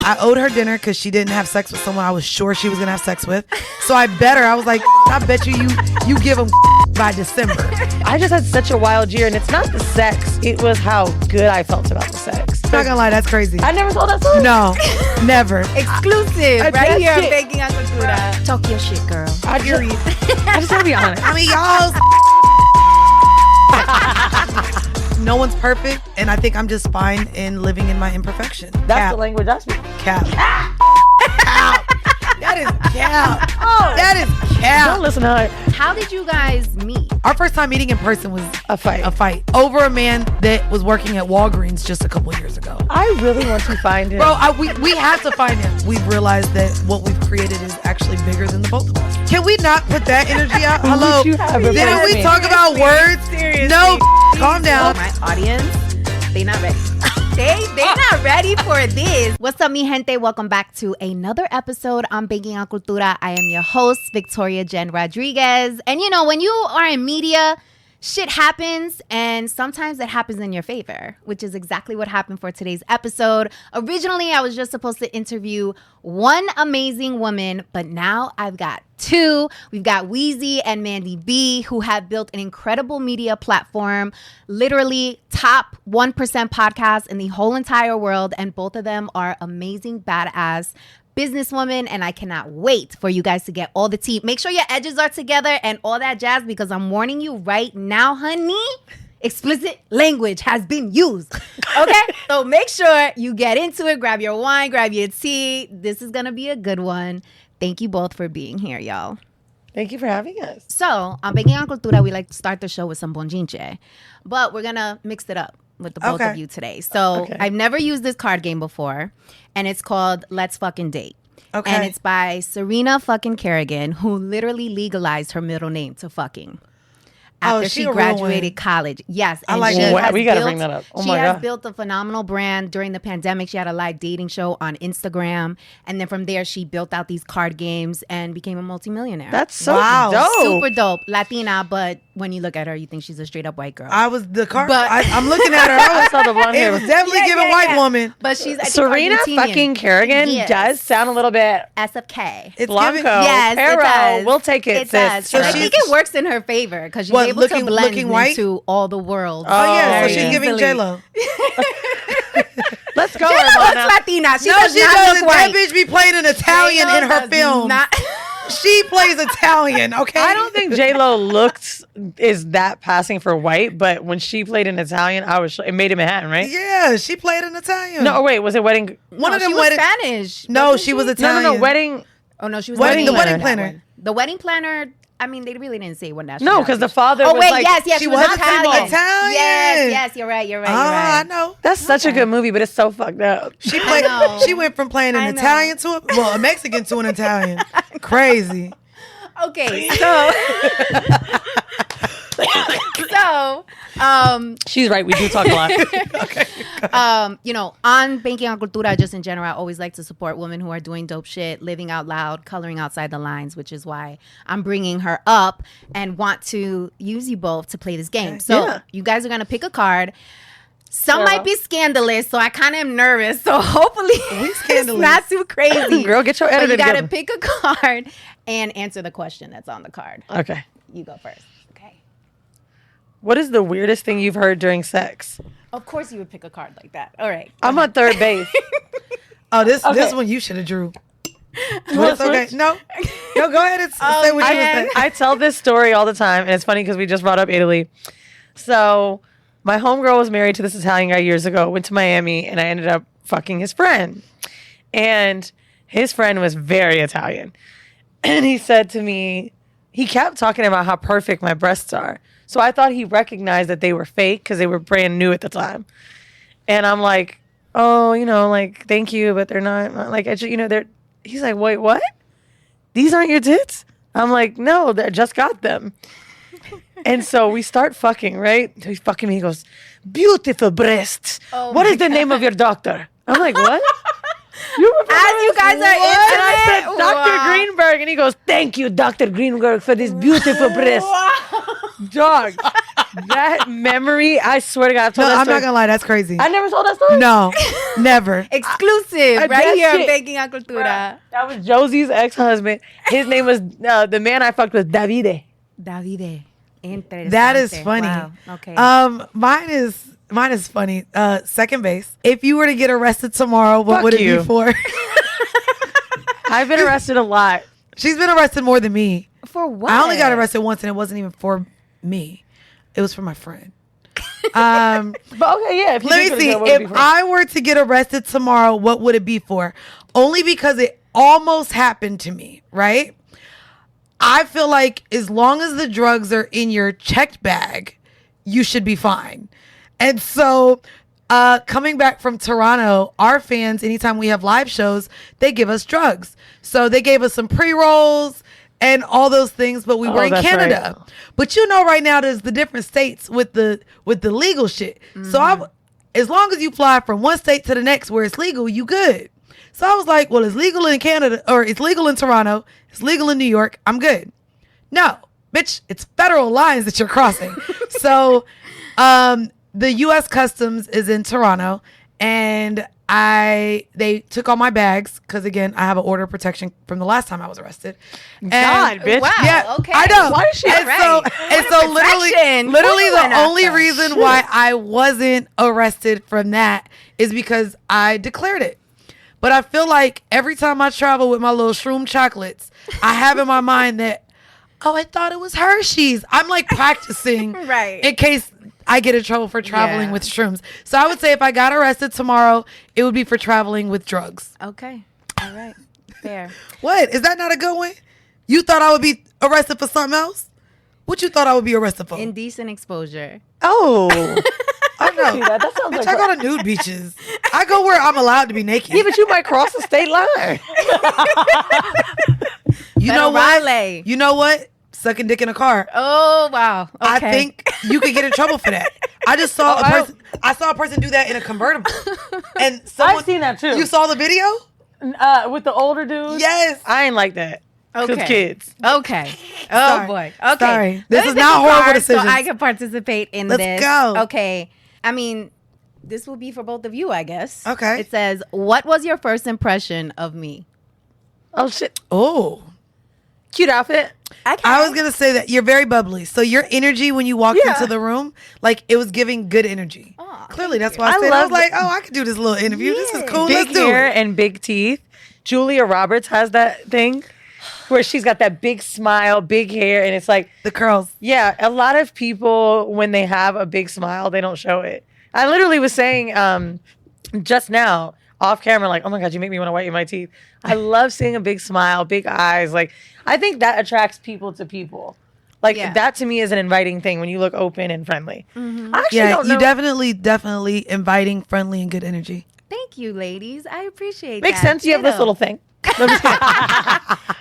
I owed her dinner because she didn't have sex with someone I was sure she was gonna have sex with. So I bet her. I was like, I bet you give them by December. I just had such a wild year, and it's not the sex. It was how good I felt about the sex. I'm not gonna lie, that's crazy. I never told that story. No, never. Exclusive right here on Baking on Cultura. Talk your shit, girl. I just want to be honest. I mean, y'all. No one's perfect, and I think I'm just fine in living in my imperfection. That's the language I speak. Cap. Cap. That is cap. Oh, that is cap. Don't listen to her. How did you guys meet? Our first time meeting in person was A fight. over a man that was working at Walgreens just a couple years ago. I really want to find him. Bro, we have to find him. We've realized that what we've created is actually bigger than the both of us. Can we not put that energy out? Hello. Didn't we talk about words? Seriously. No, calm down. My audience, they not ready. They not ready for this. What's up, mi gente? Welcome back to another episode on Baking on Cultura. I am your host, Victoria Jenn Rodriguez. And you know, when you are in media, shit happens, and sometimes it happens in your favor, which is exactly what happened for today's episode. Originally, I was just supposed to interview one amazing woman, but now I've got two. We've got Weezy and Mandii B, who have built an incredible media platform, literally top 1% podcast in the whole entire world, and both of them are amazing, badass businesswoman, and I cannot wait for you guys to get all the tea. Make sure your edges are together and all that jazz, because I'm warning you right now, honey, explicit language has been used. Okay? So make sure you get into it. Grab your wine, grab your tea. This is going to be a good one. Thank you both for being here, y'all. Thank you for having us. So, on Baking on Cultura, we like to start the show with some bonchinche, but we're going to mix it up with the both of you today. So I've never used this card game before, and it's called Let's Fucking Date. Okay. And it's by Serena fucking Kerrigan, who literally legalized her middle name to fucking after she graduated college. Yes. I like that. We got to bring that up. Oh my God. She has built a phenomenal brand. During the pandemic, she had a live dating show on Instagram. And then from there, she built out these card games and became a multimillionaire. That's so dope. Super dope. Latina, but when you look at her, you think she's a straight up white girl. I'm looking at her. I saw the blonde hair. It was definitely giving white woman. But she's Serena fucking Kerrigan does sound a little bit SFK. It's Blanco. Giving, yes, Pero. it does. We'll take it. It does. So I think it works in her favor because she's able to blend into all the world. Oh yeah, so she's giving J-Lo. Let's go. J-Lo looks Latina. She doesn't. That bitch be playing an Italian in her film. She plays Italian, okay? I don't think J-Lo is that passing for white, but when she played in Italian, it made it Manhattan, right? Yeah, she played in Italian. No, wait, was it Wedding? One of them was Spanish. No, she was Italian. No, Wedding. Oh no, she was the Wedding Planner. The Wedding Planner. I mean, they really didn't say what national. No, because the father was like... yes, she was Italian. Yes, you're right. I know. That's such a good movie, but it's so fucked up. She went from playing an Italian to a Mexican to an Italian. Crazy. Okay, so... She's right. We do talk a lot. Okay. You know, on Baking on Cultura, just in general, I always like to support women who are doing dope shit, living out loud, coloring outside the lines, which is why I'm bringing her up and want to use you both to play this game. So you guys are going to pick a card. Some might be scandalous, so I kind of am nervous. So hopefully it's not too crazy. Girl, get your editor together. You got to pick a card and answer the question that's on the card. Okay. You go first. Okay. What is the weirdest thing you've heard during sex? Of course you would pick a card like that. All right. I'm on third base. This one you should have drew. It's okay. No, go ahead and say what you would say. I tell this story all the time, and it's funny because we just brought up Italy. So my homegirl was married to this Italian guy years ago, went to Miami, and I ended up fucking his friend. And his friend was very Italian. And he said to me, he kept talking about how perfect my breasts are. So I thought he recognized that they were fake because they were brand new at the time. And I'm like, oh, like, thank you, but they're not, like, they're, he's like, wait, what? These aren't your tits? I'm like, no, I just got them. And so we start fucking, right? So he's fucking me. He goes, beautiful breasts. Oh, what is the name of your doctor? I'm like, what? As you guys are into it. And I said, Dr. Greenberg. And he goes, thank you, Dr. Greenberg, for this beautiful breast. Dog. That memory, I swear to God, I've told No, that I'm story. not gonna lie, that's crazy. I never told that story. No, never. Exclusive right that here on shit- Baking on Cultura. That was Josie's ex-husband. His name was the man I fucked with, Davide. Davide. Interesante. That is funny. Wow. Okay. Mine is funny. Second base. If you were to get arrested tomorrow, what Fuck would it you. be for? I've been arrested a lot. She's been arrested more than me. For what? I only got arrested once, and it wasn't even for me. It was for my friend. But okay, yeah. If you Let think me see. of it, what would it be If for? I were to get arrested tomorrow, what would it be for? Only because it almost happened to me, right? I feel like as long as the drugs are in your checked bag, you should be fine. And so coming back from Toronto, our fans, anytime we have live shows, they give us drugs. So they gave us some pre-rolls and all those things, but we were in that's Canada. right. But you know, right now there's the different states with the legal shit. So as long as you fly from one state to the next where it's legal, you good. So I was like, well, it's legal in Canada, or it's legal in Toronto, it's legal in New York, I'm good. No, bitch, it's federal lines that you're crossing. So the U.S. Customs is in Toronto, and they took all my bags because, again, I have an order of protection from the last time I was arrested. And God, bitch. Wow. yeah, Okay. I know. Why is she and right? so literally Protection. the Ooh, only Vanessa. reason why I wasn't arrested from that is because I declared it. But I feel like every time I travel with my little shroom chocolates, I have in my mind that, oh, I thought it was Hershey's. I'm like practicing Right. in case I get in trouble for traveling Yeah. with shrooms. So I would say if I got arrested tomorrow, it would be for traveling with drugs. Okay. All right. Fair. What? Is that not a good one? You thought I would be arrested for something else? What you thought I would be arrested for? Indecent exposure. Oh. I know. That sounds Bitch, like I go to nude beaches. I go where I'm allowed to be naked. Yeah, but you might cross the state line. You know what? Federale. You know what? Sucking dick in a car. Oh, wow. Okay. I think you could get in trouble for that. I just saw I saw a person do that in a convertible. And someone, I've seen that too. You saw the video? With the older dudes? Yes. I ain't like that. Okay. Because kids. Okay. Oh, Sorry. boy. Okay. Sorry. This Let me is pick not a horrible card decisions. So I can participate in Let's this. go. Okay. I mean, this will be for both of you, I guess. Okay. It says, what was your first impression of me? Oh, shit. Oh. Cute outfit. I was gonna say that you're very bubbly. So your energy when you walked Yeah. into the room, like it was giving good energy. Aw, Clearly, thank that's you. why I I said I was love like, oh, I could do this little interview. This is cool. Big Let's do hair it. and big teeth. Julia Roberts has that thing where she's got that big smile, big hair, and it's like, The curls. yeah, a lot of people, when they have a big smile, they don't show it. I literally was saying just now, off camera, like, oh my God, you make me want to whiten my teeth. I love seeing a big smile, big eyes. Like, I think that attracts people to people. Like, Yeah. that to me is an inviting thing when you look open and friendly. I actually Yeah, don't know. you definitely inviting, friendly, and good energy. Thank you, ladies. I appreciate Makes that. sense. You have this Ditto. little thing.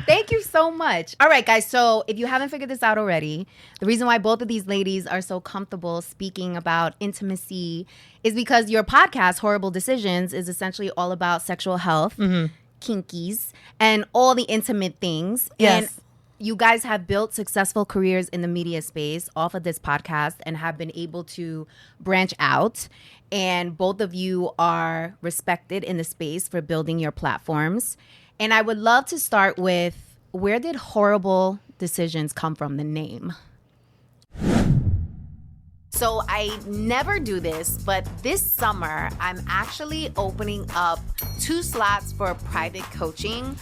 Thank you so much. All right, guys. So if you haven't figured this out already, the reason why both of these ladies are so comfortable speaking about intimacy is because your podcast, Whoreible Decisions, is essentially all about sexual health, kinkies, and all the intimate things. Yes. And you guys have built successful careers in the media space off of this podcast and have been able to branch out. And both of you are respected in the space for building your platforms. And I would love to start with, where did Whoreible Decisions come from, the name? So I never do this, but this summer, I'm actually opening up 2 slots for private coaching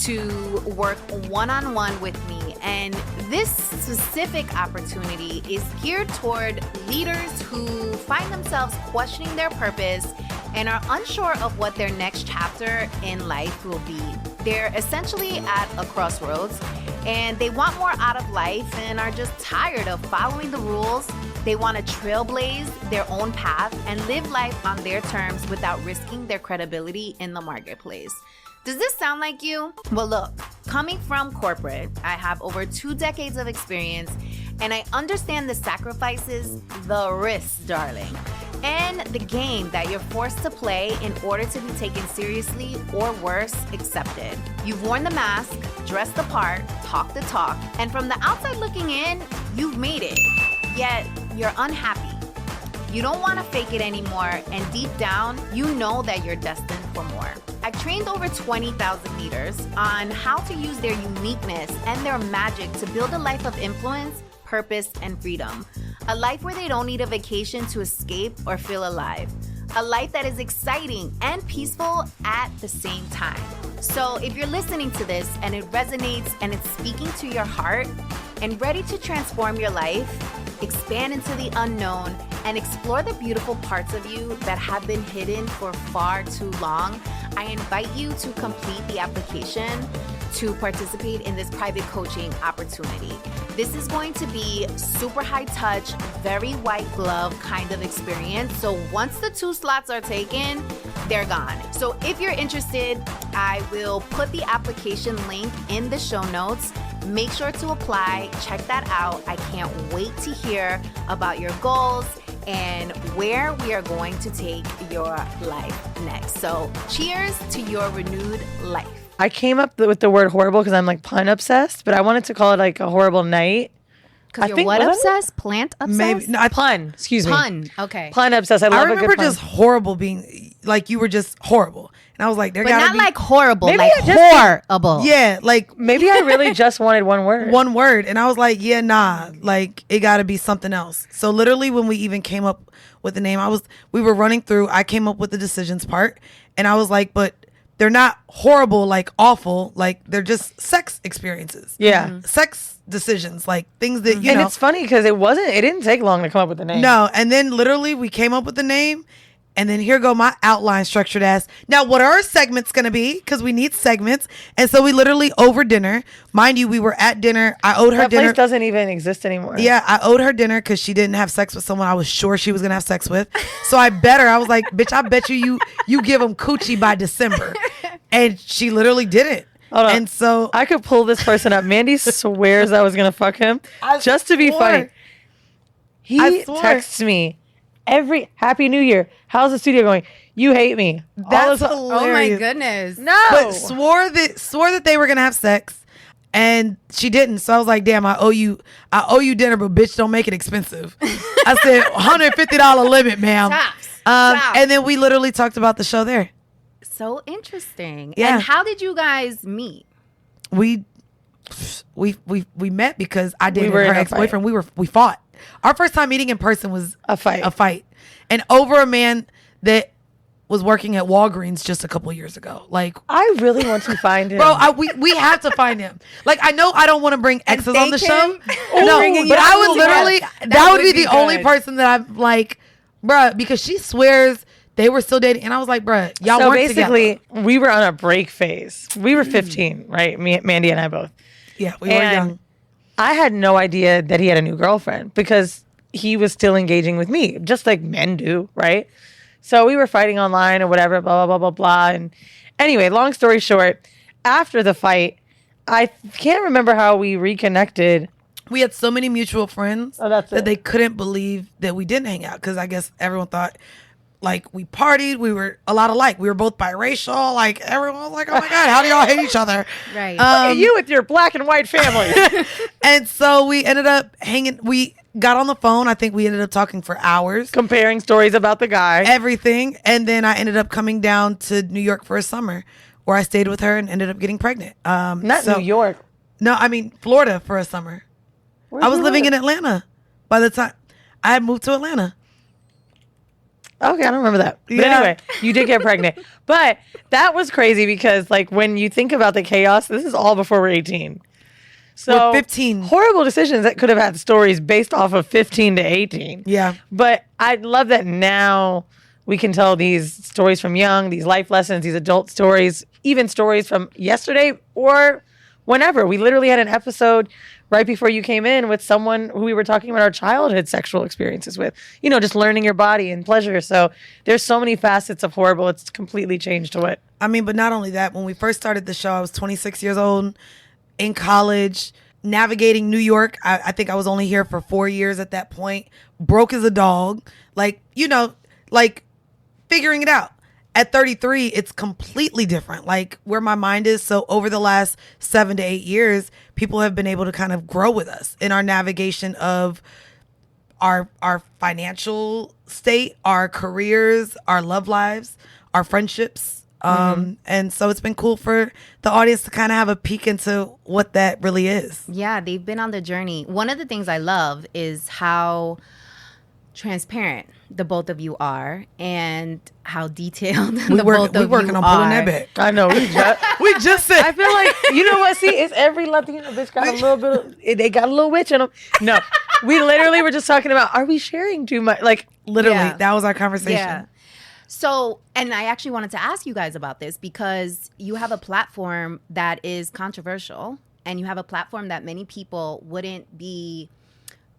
to work one-on-one with me. And this specific opportunity is geared toward leaders who find themselves questioning their purpose and are unsure of what their next chapter in life will be. They're essentially at a crossroads and they want more out of life and are just tired of following the rules. They want to trailblaze their own path and live life on their terms without risking their credibility in the marketplace. Does this sound like you? Well, look, coming from corporate, I have over 2 decades of experience, and I understand the sacrifices, the risks, darling, and the game that you're forced to play in order to be taken seriously or worse, accepted. You've worn the mask, dressed the part, talked the talk, and from the outside looking in, you've made it. yet you're unhappy. You don't want to fake it anymore, and deep down, you know that you're destined for more. I've trained over 20,000 leaders on how to use their uniqueness and their magic to build a life of influence, purpose, and freedom. A life where they don't need a vacation to escape or feel alive. A life that is exciting and peaceful at the same time. So if you're listening to this and it resonates and it's speaking to your heart and ready to transform your life, expand into the unknown, and explore the beautiful parts of you that have been hidden for far too long, I invite you to complete the application to participate in this private coaching opportunity. This is going to be super high touch, very white glove kind of experience. So once the 2 slots are taken, they're gone. So if you're interested, I will put the application link in the show notes. Make sure to apply, check that out. I can't wait to hear about your goals and where we are going to take your life next. So cheers to your renewed life. I came up with the word horrible because I'm like pun obsessed, but I wanted to call it like a horrible night. Because you're what obsessed? Plant obsessed? Maybe no, Pun. Excuse me. Pun. Okay. Pun obsessed. I love I a good remember pun. just horrible being like you were just horrible, and I was like, there But gotta not be like horrible, Maybe like I just- horrible. yeah, like Maybe I really just wanted one word. one word, and I was like, yeah, nah, like it gotta be something else. So literally, when we even came up with the name, we were running through. I came up with the decisions part, and I was like, but they're not horrible, like awful, like they're just sex experiences. Yeah. Sex decisions, like things that you And know. it's funny because it didn't take long to come up with the name. No, and then literally we came up with the name, and then here go my outline structured ass. Now, what are our segments gonna be? Because we need segments, and so we literally over dinner. Mind you, we were at dinner. I owed her That dinner. place doesn't even exist anymore. Yeah, I owed her dinner because she didn't have sex with someone I was sure she was gonna have sex with. So I bet her. I was like, bitch, I bet you give them coochie by December, and she literally didn't. Hold on. And so I could pull this person up. Mandy swears I was gonna fuck him just to be swore. funny. He I swore. texts me every Happy New Year. How's the studio going? You hate me. that's All the- Oh my hilarious. goodness. No. But swore that they were gonna have sex, and she didn't. So I was like, damn, I owe you dinner, but bitch, don't make it expensive. I said $150 limit, ma'am. Tops. Tops. And then we literally talked about the show there. So interesting. Yeah. And how did you guys meet? We met because I dated were in her a ex-boyfriend. We fought. Our first time meeting in person was A fight. and over a man that was working at Walgreens just a couple years ago. Like, I really want to find him. bro, we have to find him. Like, I know I don't want to bring exes on the thank show. him No, bringing but you I would together. literally That that would be would be the only good. person that I'm like, bruh, because she swears they were still dating, and I was like, bruh, y'all so weren't basically, together. we were on a break phase. We were 15, right? Mandy and I both. Yeah, we were And young. I had no idea that he had a new girlfriend because he was still engaging with me, just like men do, right? So we were fighting online or whatever, blah, blah, blah, blah, blah. And anyway, long story short, after the fight, I can't remember how we reconnected. We had so many mutual friends Oh, that's that it. they couldn't believe that we didn't hang out because I guess everyone thought like we partied. We were a lot alike. We were both biracial. Like everyone was like, "Oh my god, how do y'all hate each other?" Right. Look at you with your black and white family. And so we ended up hanging. We got on the phone. I think we ended up talking for hours, Comparing stories about the guy. everything. And then I ended up coming down to New York for a summer, where I stayed with her and ended up getting pregnant. Not so- New York. No, I mean Florida for a summer. Where'd I was you living in live? Atlanta by the time I had moved to Atlanta. Okay, I don't remember that. But Yeah. anyway, you did get pregnant. But that was crazy because, like, when you think about the chaos, this is all before we're 18. So We're 15. Horrible Decisions that could have had stories based off of 15 to 18. Yeah. But I love that now we can tell these stories from young, these life lessons, these adult stories, even stories from yesterday or whenever. We literally had an episode right before you came in with someone who we were talking about our childhood sexual experiences with, you know, just learning your body and pleasure. So there's so many facets of Horrible. It's completely changed to what? I mean, but not only that, when we first started the show, I was 26 years old, in college, navigating New York. I think I was only here for 4 years at that point, broke as a dog, like, you know, like figuring it out. At 33, it's completely different, like where my mind is. So over the last 7 to 8 years, people have been able to kind of grow with us in our navigation of our financial state, our careers, our love lives, our friendships. And so it's been cool for the audience to kind of have a peek into what that really is. Yeah, they've been on the journey. One of the things I love is how transparent the both of you are and how detailed the both of you are. We're working on pulling that back. I know. We just said. I feel like, you know what? See, it's every Latino bitch got a little bit they got a little witch in them. No, we literally were just talking about, are we sharing too much? Like, literally, Yeah. that was our conversation. Yeah. So, and I actually wanted to ask you guys about this because you have a platform that is controversial and you have a platform that many people wouldn't be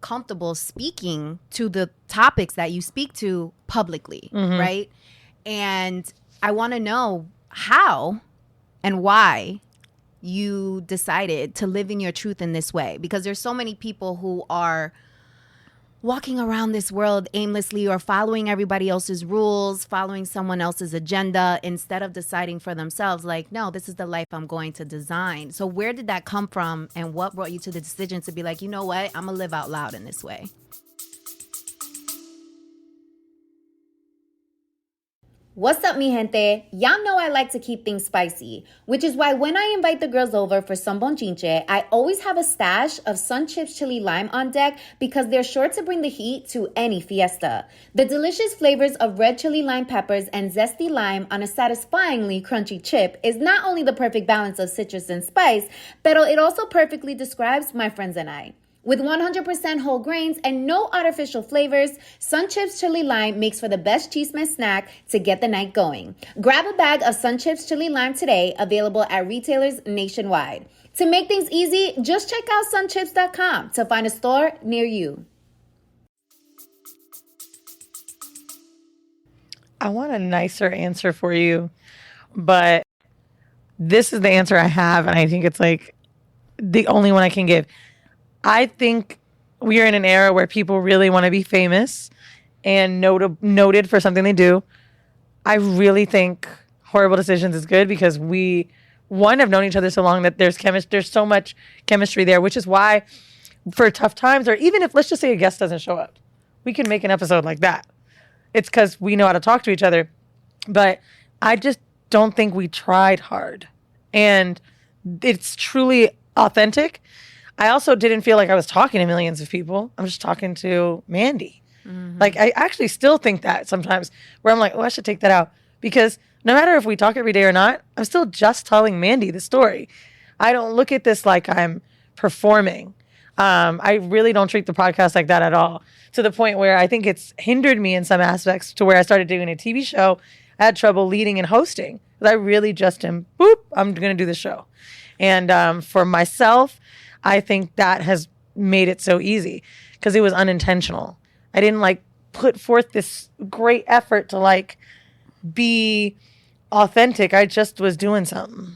comfortable speaking to the topics that you speak to publicly, right? And I want to know how and why you decided to live in your truth in this way, because there's so many people who are walking around this world aimlessly or following everybody else's rules, following someone else's agenda instead of deciding for themselves, like, no, this is the life I'm going to design. So where did that come from and what brought you to the decision to be like, you know what, I'm gonna live out loud in this way? What's up, mi gente? Y'all know I like to keep things spicy, which is why when I invite the girls over for some bonchinche, I always have a stash of Sun Chips Chili Lime on deck because they're sure to bring the heat to any fiesta. The delicious flavors of red chili lime peppers and zesty lime on a satisfyingly crunchy chip is not only the perfect balance of citrus and spice, but it also perfectly describes my friends and I. With 100% whole grains and no artificial flavors, Sun Chips Chili Lime makes for the best chisme snack to get the night going. Grab a bag of Sun Chips Chili Lime today, available at retailers nationwide. To make things easy, just check out sunchips.com to find a store near you. I want a nicer answer for you, but this is the answer I have, and I think it's like the only one I can give. I think we are in an era where people really want to be famous and noted for something they do. I really think Whoreible Decisions is good because we, one, have known each other so long that there's so much chemistry there, which is why for tough times, or even if, let's just say, a guest doesn't show up, we can make an episode like that. It's because we know how to talk to each other. But I just don't think we tried hard. And it's truly authentic. I also didn't feel like I was talking to millions of people. I'm just talking to Mandii. Like, I actually still think that sometimes, where I'm like, oh, I should take that out. Because no matter if we talk every day or not, I'm still just telling Mandii the story. I don't look at this like I'm performing. I really don't treat the podcast like that at all. To the point where I think it's hindered me in some aspects, to where I started doing a TV show. I had trouble leading and hosting. I really just am, I'm going to do the show. And for myself, I think that has made it so easy because it was unintentional. I didn't like put forth this great effort to like be authentic. I just was doing something,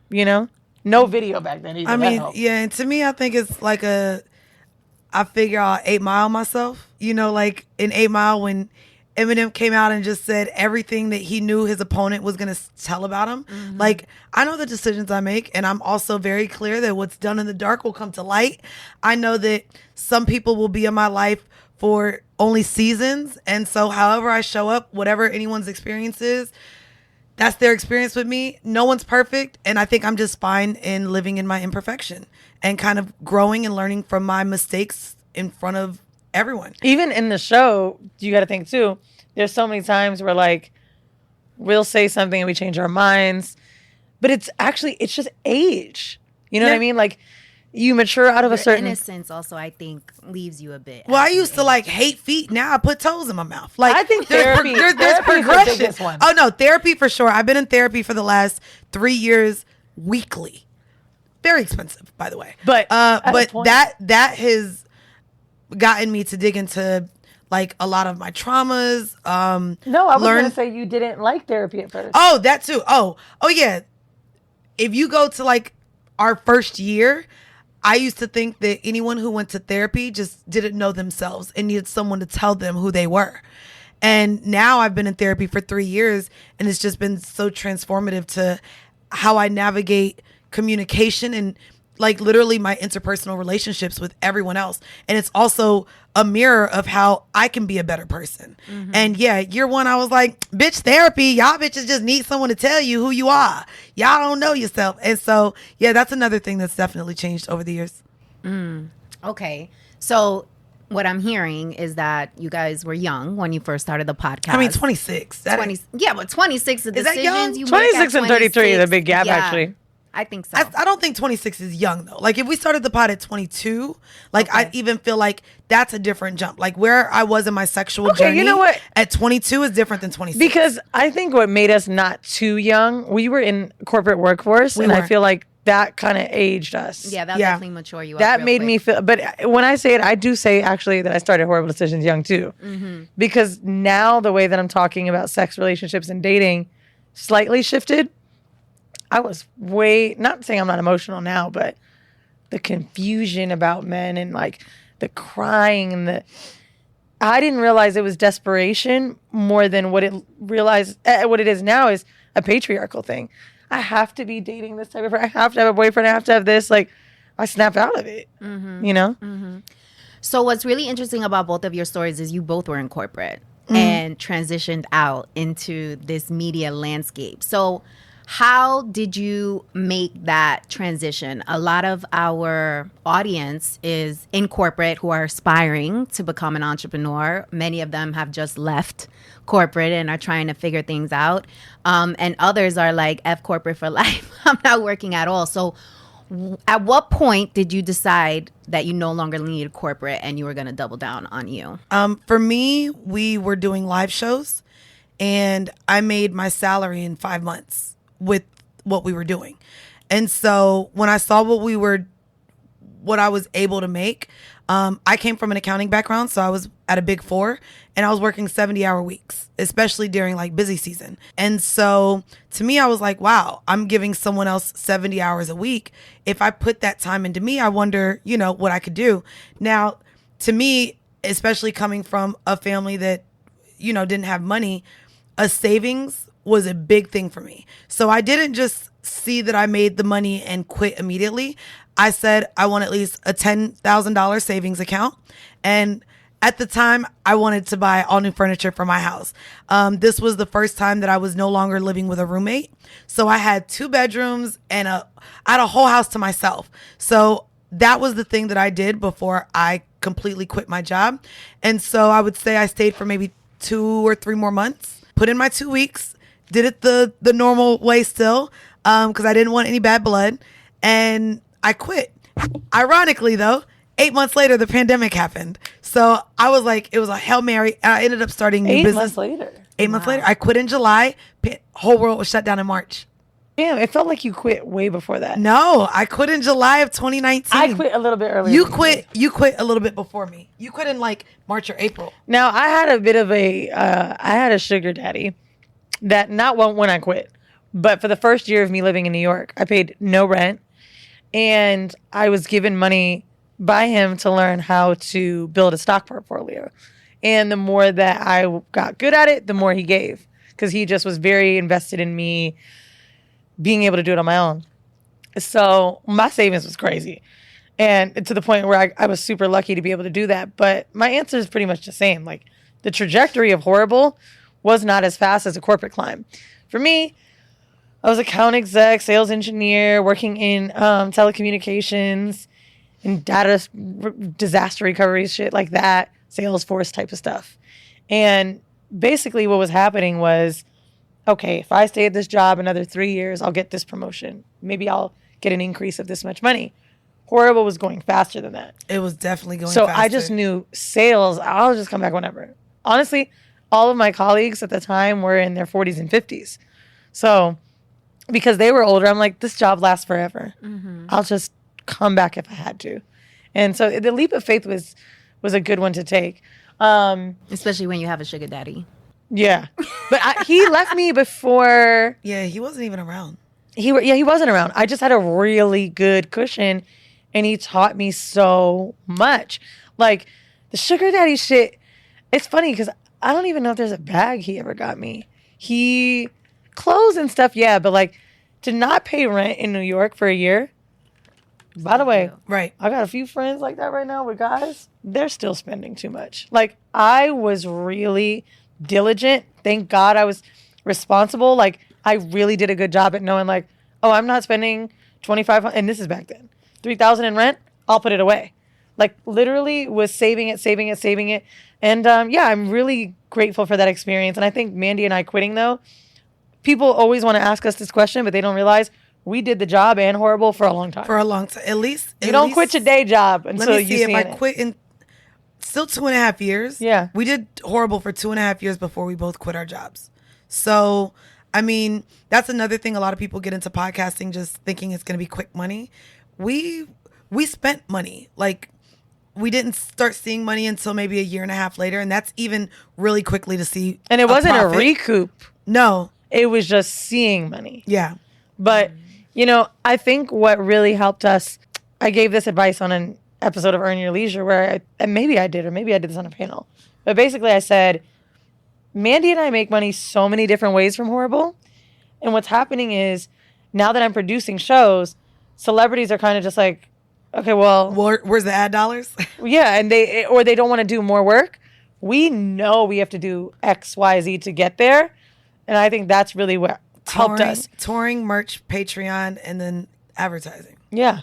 you know? No video back then either. I mean, yeah, and to me, I think it's like I figure out 8 Mile myself. You know, like in 8 Mile when Eminem came out and just said everything that he knew his opponent was going to tell about him. Like, I know the decisions I make, and I'm also very clear that what's done in the dark will come to light. I know that some people will be in my life for only seasons, and so however I show up, whatever anyone's experience is, that's their experience with me. No one's perfect, and I think I'm just fine in living in my imperfection and kind of growing and learning from my mistakes in front of everyone. Even in the show, you got to think too, there's so many times where like we'll say something and we change our minds, but it's just age. You know what I mean? Like, you mature out of a certain innocence. Also, I think leaves you a bit. Well, I used to like hate feet. Now I put toes in my mouth. Like, I think there's there's progression. Oh no, therapy for sure. I've been in therapy for the last 3 years weekly. Very expensive, by the way. But that has gotten me to dig into like a lot of my traumas. No, I was going to say you didn't like therapy at first. Oh, that too. Oh yeah. If you go to like our first year, I used to think that anyone who went to therapy just didn't know themselves and needed someone to tell them who they were. And now I've been in therapy for 3 years, and it's just been so transformative to how I navigate communication and like literally my interpersonal relationships with everyone else. And it's also a mirror of how I can be a better person. And yeah, year one, I was like, bitch, therapy. Y'all bitches just need someone to tell you who you are. Y'all don't know yourself. And so, yeah, that's another thing that's definitely changed over the years. Okay. So what I'm hearing is that you guys were young when you first started the podcast. I mean, 26. 20, yeah, but 26 the Is that young? decisions you make 26 at and 33 is a big gap, yeah, actually. I think so. I don't think 26 is young though. Like if we started the pod at 22, like I Okay. even feel like that's a different jump. Like where I was in my sexual Okay, journey you know what? at 22 is different than 26. Because I think what made us not too young, we were in corporate workforce, and I were. feel like that kind of aged us. yeah, that Yeah. definitely mature you up. That real made quick. me feel, but when I say it, I do say actually that I started Whoreible Decisions young too. Because now the way that I'm talking about sex, relationships, and dating slightly shifted. I was not saying I'm not emotional now, but the confusion about men and like the crying and I didn't realize it was desperation more than what it is now is a patriarchal thing. I have to be dating this type of person. I have to have a boyfriend. I have to have this. Like, I snap out of it, you know? So what's really interesting about both of your stories is you both were in corporate and transitioned out into this media landscape. So how did you make that transition? A lot of our audience is in corporate who are aspiring to become an entrepreneur. Many of them have just left corporate and are trying to figure things out. And others are like, F corporate for life. I'm not working at all. So at what point did you decide that you no longer needed corporate and you were going to double down on you? For me, we were doing live shows and I made my salary in 5 months with what we were doing. And so when I saw what I was able to make, I came from an accounting background. So I was at a Big Four and I was working 70-hour weeks, especially during like busy season. And so to me, I was like, wow, I'm giving someone else 70 hours a week. If I put that time into me, I wonder, what I could do. Now, to me, especially coming from a family that, didn't have money, a savings was a big thing for me. So I didn't just see that I made the money and quit immediately. I said I want at least a $10,000 savings account. And at the time, I wanted to buy all new furniture for my house. This was the first time that I was no longer living with a roommate. So I had 2 bedrooms and I had a whole house to myself. So that was the thing that I did before I completely quit my job. And so I would say I stayed for maybe 2 or 3 more months, put in my 2 weeks, did it the normal way still, because I didn't want any bad blood, and I quit. Ironically, though, 8 months later, the pandemic happened. So I was like, it was a Hail Mary. I ended up starting new 8 business. months later. 8 months later. I quit in July. Whole world was shut down in March. Damn, it felt like you quit way before that. No, I quit in July of 2019. I quit a little bit earlier. You quit a little bit before me. You quit in like March or April. Now, I had a bit of I had a sugar daddy that not when I quit, but for the first year of me living in New York, I paid no rent and I was given money by him to learn how to build a stock portfolio. And the more that I got good at it, the more he gave, because he just was very invested in me being able to do it on my own. So my savings was crazy. And to the point where I was super lucky to be able to do that. But my answer is pretty much the same. Like, the trajectory of Whoreible was not as fast as a corporate climb. For me, I was account exec, sales engineer, working in telecommunications and data disaster recovery, shit like that, Salesforce type of stuff. And basically what was happening was, okay, if I stay at this job another 3 years, I'll get this promotion. Maybe I'll get an increase of this much money. Whoreible was going faster than that. It was definitely going so faster. I just knew sales, I'll just come back whenever. Honestly, all of my colleagues at the time were in their 40s and 50s. So because they were older, I'm like, this job lasts forever. I'll just come back if I had to. And so the leap of faith was a good one to take. Especially when you have a sugar daddy. Yeah. But he left me before. Yeah, he wasn't even around. He wasn't around. I just had a really good cushion and he taught me so much. Like, the sugar daddy shit, it's funny because I don't even know if there's a bag he ever got me. Clothes and stuff, yeah, but like, to not pay rent in New York for a year, By the way, Right. I got a few friends like that right now with guys. They're still spending too much. Like, I was really diligent. Thank God I was responsible. Like, I really did a good job at knowing, like, oh, I'm not spending $2,500, and this is back then, $3,000 in rent. I'll put it away. Like, literally was saving it. And yeah, I'm really grateful for that experience. And I think Mandii and I quitting, though, people always want to ask us this question, but they don't realize we did the job and Whoreible for a long time. For a long time. At least. You don't quit your day job until let me see you if I quit in still 2.5 years. Yeah. We did Whoreible for 2.5 years before we both quit our jobs. So, I mean, that's another thing. A lot of people get into podcasting just thinking it's going to be quick money. We spent money. Like, we didn't start seeing money until maybe a year and a half later. And that's even really quickly to see. And it wasn't profit. a recoup. No. It was just seeing money. Yeah. But, you know, I think what really helped us, I gave this advice on an episode of Earn Your Leisure where maybe I did this on a panel. But basically I said, Mandii and I make money so many different ways from Whoreible. And what's happening is now that I'm producing shows, celebrities are kind of just like, okay, well, where's the ad dollars? yeah. And they don't want to do more work. We know we have to do X, Y, Z to get there. And I think that's really what helped us. Touring, merch, Patreon, and then advertising. Yeah.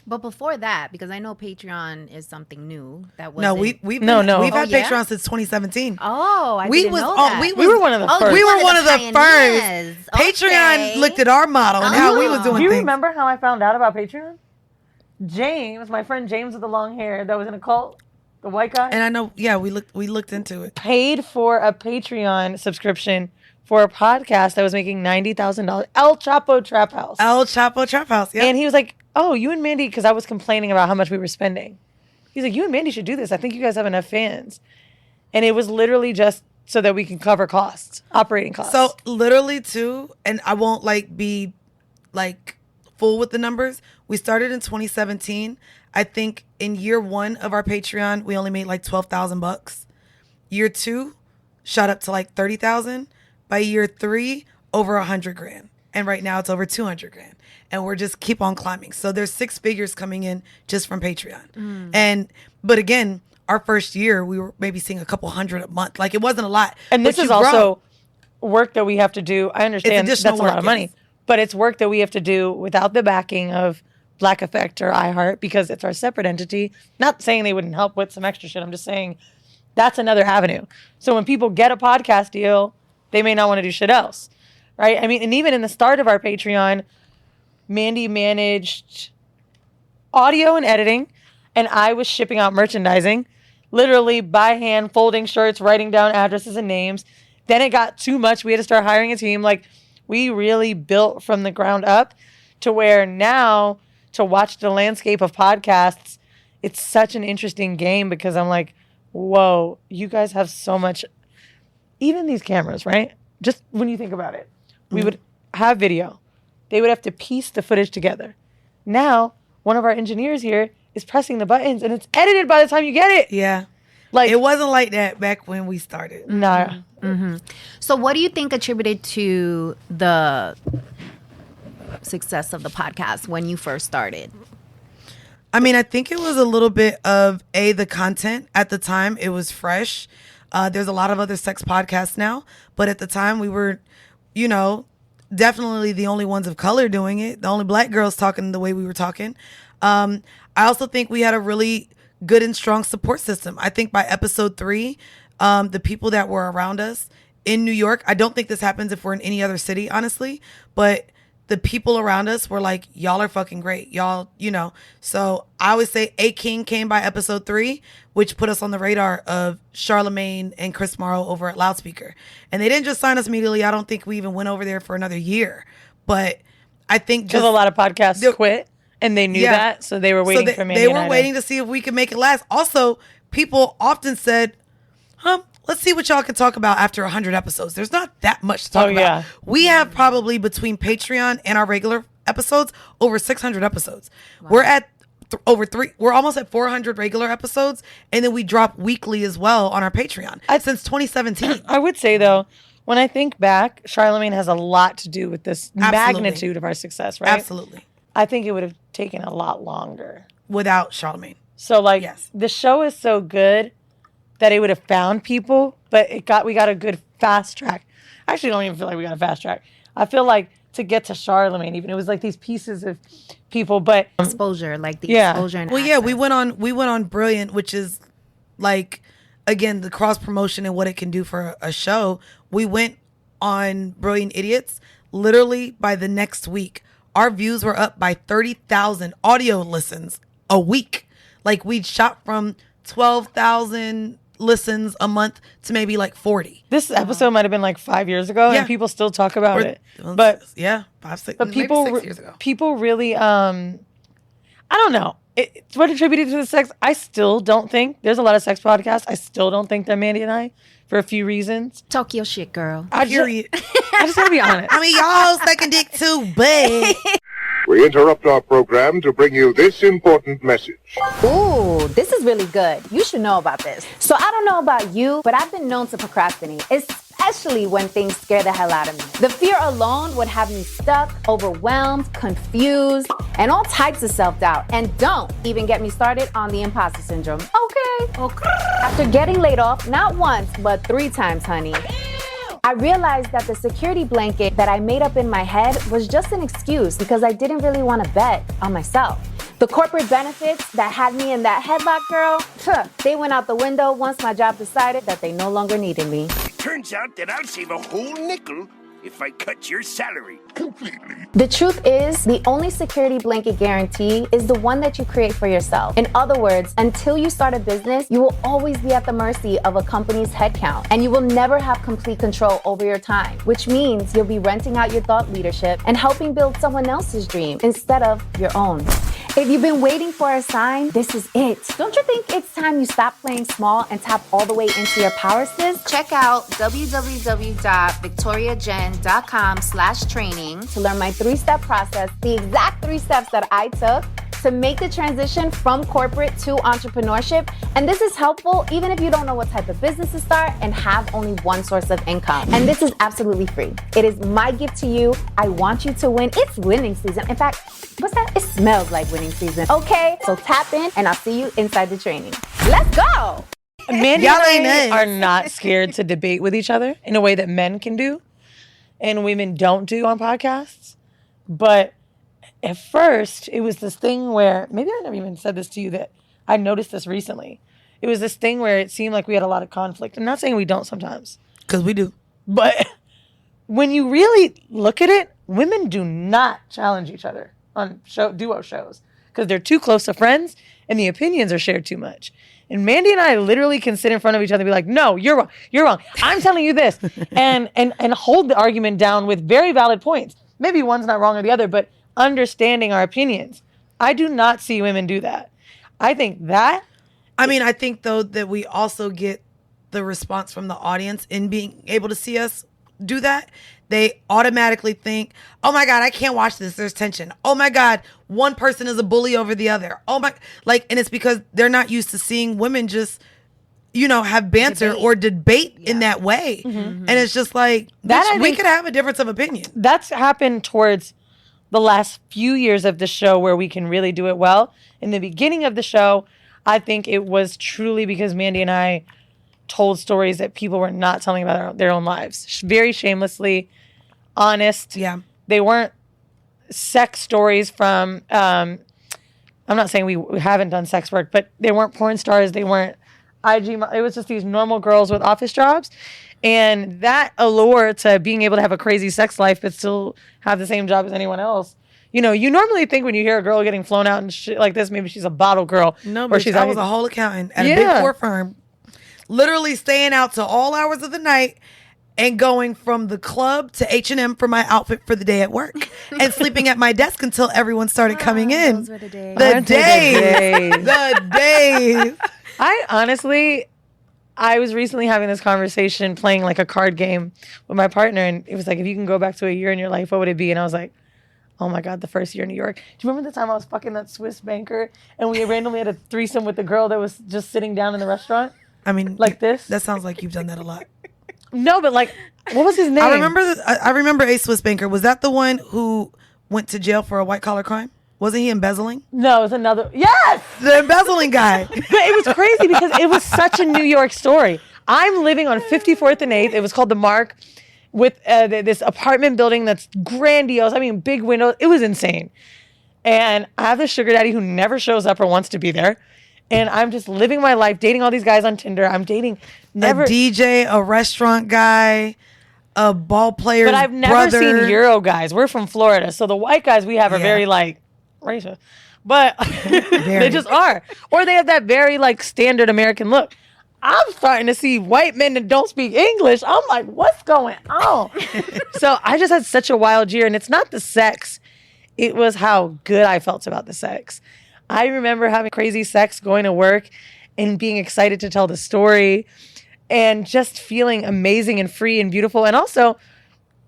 But before that, because I know Patreon is something new that was No, we've had Patreon since 2017. Oh, I didn't know that. We were one of the first. We were one of the pioneers. first. Patreon looked at our model and how we was doing Do you things. remember how I found out about Patreon? James, my friend James with the long hair that was in a cult, the white guy. And I know, yeah, we looked into it. Paid for a Patreon subscription for a podcast that was making $90,000. El Chapo Trap House. Yeah. And he was like, oh, you and Mandii, because I was complaining about how much we were spending. He's like, you and Mandii should do this. I think you guys have enough fans. And it was literally just so that we can cover costs, operating costs. So literally too, and I won't be full with the numbers. We started in 2017. I think in year 1 of our Patreon, we only made like $12,000. Year 2 shot up to like 30,000. By year 3, over $100,000. And right now it's over $200,000. And we're just keep on climbing. So there's 6 figures coming in just from Patreon. But again, our first year, we were maybe seeing a couple hundred a month. Like, it wasn't a lot. And this is also work that we have to do. I understand that's a lot of money. But it's work that we have to do without the backing of Black Effect or iHeart because it's our separate entity. Not saying they wouldn't help with some extra shit. I'm just saying that's another avenue. So when people get a podcast deal, they may not want to do shit else, right? I mean, and even in the start of our Patreon, Mandii managed audio and editing, and I was shipping out merchandising, literally by hand, folding shirts, writing down addresses and names. Then it got too much. We had to start hiring a team. Like, we really built from the ground up to where now to watch the landscape of podcasts, it's such an interesting game because I'm like, whoa, you guys have so much. Even these cameras, right? Just when you think about it, we would have video. They would have to piece the footage together. Now, one of our engineers here is pressing the buttons and it's edited by the time you get it. Yeah. Like, it wasn't like that back when we started. Nah. Mm-hmm. So what do you think attributed to the success of the podcast when you first started? I mean, I think it was a little bit of the content. At the time, it was fresh. There's a lot of other sex podcasts now, but at the time we were, definitely the only ones of color doing it. The only Black girls talking the way we were talking. I also think we had a really good and strong support system. I think by episode 3, the people that were around us in New York, I don't think this happens if we're in any other city, honestly, but the people around us were like, y'all are fucking great. Y'all, So I always say A King came by episode 3, which put us on the radar of Charlemagne and Chris Morrow over at Loudspeaker. And they didn't just sign us immediately. I don't think we even went over there for another year. But I think because a lot of podcasts quit and they knew that. So they were waiting for Mandii. They were waiting to see if we could make it last. Also, people often said, let's see what y'all can talk about after 100 episodes. There's not that much to talk about. Yeah. We have probably between Patreon and our regular episodes, over 600 episodes. Wow. We're at we're almost at 400 regular episodes. And then we drop weekly as well on our Patreon since 2017. I would say though, when I think back, Charlemagne has a lot to do with this magnitude of our success, right? Absolutely. I think it would have taken a lot longer. Without Charlamagne. So like Yes. the show is so good that it would have found people, but we got a good fast track. I actually don't even feel like we got a fast track. I feel like to get to Charlamagne, even it was like these pieces of people, but Exposure, like the exposure. And well, yeah, access. we went on Brilliant, which is like, again, the cross promotion and what it can do for a show. We went on Brilliant Idiots. Literally by the next week, our views were up by 30,000 audio listens a week. Like we'd shot from 12,000 listens a month to maybe like 40. this episode might have been like 5 years ago, Yeah. and people still talk about it. Well, But yeah, 5, 6, but maybe people 6 years ago. people really I don't know. It's what attributed to the sex. I still don't think there's a lot of sex podcasts. I still don't think they're Mandii and I for a few reasons. Talk your shit, girl. I just gotta be honest. I mean, y'all sucking dick too, but We interrupt our program to bring you this important message. Ooh, this is really good. You should know about this. So I don't know about you, but I've been known to procrastinate, especially when things scare the hell out of me. The fear alone would have me stuck, overwhelmed, confused, and all types of self-doubt. And don't even get me started on the imposter syndrome. Okay. After getting laid off, not once, but 3 times, honey, I realized that the security blanket that I made up in my head was just an excuse because I didn't really want to bet on myself. The corporate benefits that had me in that headlock, girl, they went out the window once my job decided that they no longer needed me. Turns out that I'll save a whole nickel if I cut your salary completely. The truth is, the only security blanket guarantee is the one that you create for yourself. In other words, until you start a business, you will always be at the mercy of a company's headcount, and you will never have complete control over your time, which means you'll be renting out your thought leadership and helping build someone else's dream instead of your own. If you've been waiting for a sign, this is it. Don't you think it's time you stop playing small and tap all the way into your power, sis? Check out www.victoriajen.com/training To learn my 3-step process, the exact 3 steps that I took to make the transition from corporate to entrepreneurship. And this is helpful even if you don't know what type of business to start and have only one source of income. And this is absolutely free. It is my gift to you. I want you to win. It's winning season. In fact, what's that? It smells like winning season. Okay, so tap in and I'll see you inside the training. Let's go. Mandii Y'all and ain't I nice. are not scared to debate with each other in a way that men can do and women don't do on podcasts. But at first, it was this thing where, maybe I never even said this to you, that I noticed this recently. It was this thing where it seemed like we had a lot of conflict. I'm not saying we don't sometimes, because we do. but when you really look at it, women do not challenge each other on duo shows because they're too close to friends and the opinions are shared too much. And Mandii and I literally can sit in front of each other and be like, no, you're wrong. You're wrong. I'm telling you this. and hold the argument down with very valid points. Maybe one's not wrong or the other, but understanding our opinions. I do not see women do that. I think that. I mean, I think, though, that we also get the response from the audience in being able to see us do that. They automatically think, oh, my God, I can't watch this. There's tension. Oh, my God, one person is a bully over the other. Oh, my. And it's because they're not used to seeing women just, have banter or debate in that way. Mm-hmm. And it's just like, that we could have a difference of opinion. That's happened towards the last few years of the show where we can really do it well. In the beginning of the show, I think it was truly because Mandii and I told stories that people were not telling about their own lives. Very shamelessly, honest. Yeah. They weren't sex stories from, I'm not saying we haven't done sex work, but they weren't porn stars. They weren't IG. It was just these normal girls with office jobs. And that allure to being able to have a crazy sex life but still have the same job as anyone else. You normally think when you hear a girl getting flown out and shit like this, maybe she's a bottle girl. No, or but I was a whole accountant at a Big 4 firm, literally staying out to all hours of the night and going from the club to H&M for my outfit for the day at work and sleeping at my desk until everyone started coming in. Those were the days. The days. I was recently having this conversation playing like a card game with my partner, and it was like, if you can go back to a year in your life, what would it be? And I was like, oh my God, the first year in New York. Do you remember the time I was fucking that Swiss banker and we randomly had a threesome with the girl that was just sitting down in the restaurant? I mean, like this? That sounds like you've done that a lot. No, but like, what was his name? I remember a Swiss banker. Was that the one who went to jail for a white collar crime? Wasn't he embezzling? No, it was another. Yes! The embezzling guy. But it was crazy because it was such a New York story. I'm living on 54th and 8th. It was called The Mark with this apartment building that's grandiose. I mean, big windows. It was insane. And I have this sugar daddy who never shows up or wants to be there. And I'm just living my life, dating all these guys on Tinder. I'm dating A DJ, a restaurant guy, a ball player. But I've never seen Euro guys. We're from Florida. So the white guys we have are very like racist. But they just are. Or they have that very like standard American look. I'm starting to see white men that don't speak English. I'm like, what's going on? So I just had such a wild year. And it's not the sex. It was how good I felt about the sex. I remember having crazy sex, going to work and being excited to tell the story and just feeling amazing and free and beautiful. And also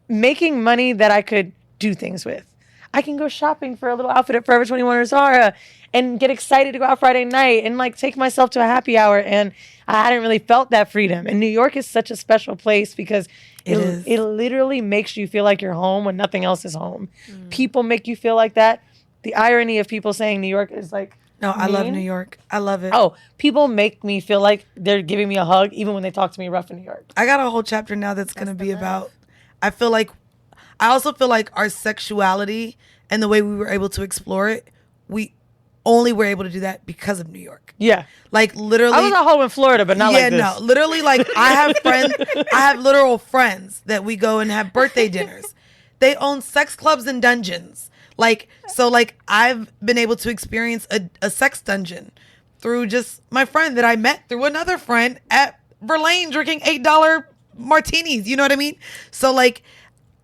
making money that I could do things with. I can go shopping for a little outfit at Forever 21 or Zara and get excited to go out Friday night and like take myself to a happy hour. And I hadn't really felt that freedom. And New York is such a special place because it literally makes you feel like you're home when nothing else is home. People make you feel like that. The irony of people saying New York is like, no, I love New York. I love it. Oh, people make me feel like they're giving me a hug even when they talk to me rough in New York. I got a whole chapter now that's going to be about, I also feel like our sexuality and the way we were able to explore it, we only were able to do that because of New York. Yeah. Like literally. I was at home in Florida, but not like this. Yeah, no. Literally, like I have literal friends that we go and have birthday dinners. They own sex clubs and dungeons. Like, so like I've been able to experience a sex dungeon through just my friend that I met through another friend at Verlaine drinking $8 martinis. You know what I mean? So like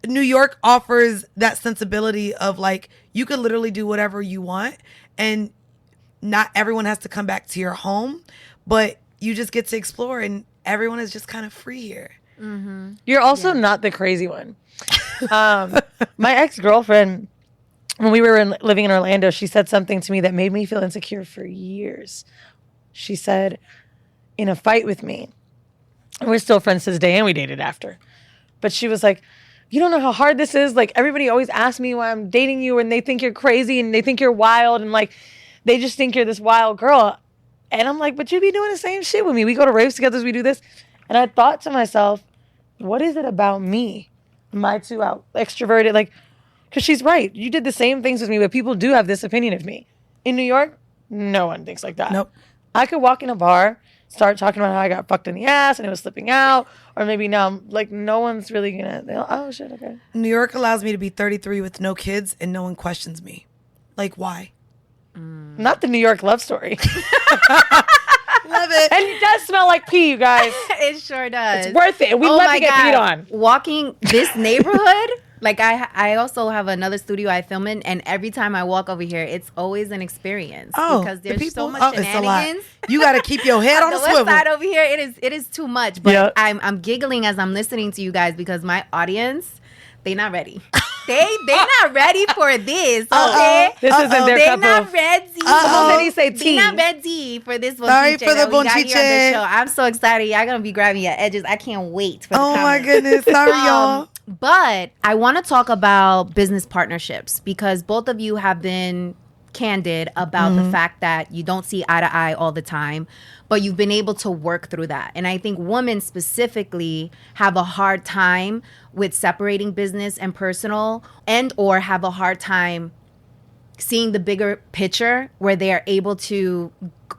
New York offers that sensibility of like, you could literally do whatever you want and not everyone has to come back to your home, but you just get to explore and everyone is just kind of free here. Mm-hmm. You're also not the crazy one. My ex-girlfriend, when we were living in Orlando, she said something to me that made me feel insecure for years. She said, in a fight with me, and we're still friends to this day and we dated after, but she was like, you don't know how hard this is. Like everybody always asks me why I'm dating you and they think you're crazy and they think you're wild and like they just think you're this wild girl. And I'm like, but you be doing the same shit with me. We go to raves together, we do this. And I thought to myself, what is it about me? Am I too out extroverted? Like, because she's right. You did the same things with me, but people do have this opinion of me. In New York, no one thinks like that. Nope. I could walk in a bar, start talking about how I got fucked in the ass and it was slipping out. Or maybe now I'm like, no one's really gonna, oh shit, okay. New York allows me to be 33 with no kids and no one questions me. Like, why? Not the New York love story. Love it. And it does smell like pee, you guys. It sure does. It's worth it. We love to get peed on. Walking this neighborhood, like I also have another studio I film in, and every time I walk over here, it's always an experience. Oh, because there's so much it's a lot. shenanigans. You got to keep your head on the a west swivel. side over here, it is too much. But Yep. I'm giggling as I'm listening to you guys because my audience, they not ready. they not ready for this. Okay, This isn't their they cup not of. ready. How many say They tea? not ready for this. Sorry bonchiche for the that we got here on bonchiche. the show. I'm so excited. Y'all gonna be grabbing your edges. I can't wait for the Oh my comments. goodness. Sorry, y'all. But I want to talk about business partnerships because both of you have been candid about the fact that you don't see eye to eye all the time, but you've been able to work through that. And I think women specifically have a hard time with separating business and personal, and or have a hard time seeing the bigger picture where they are able to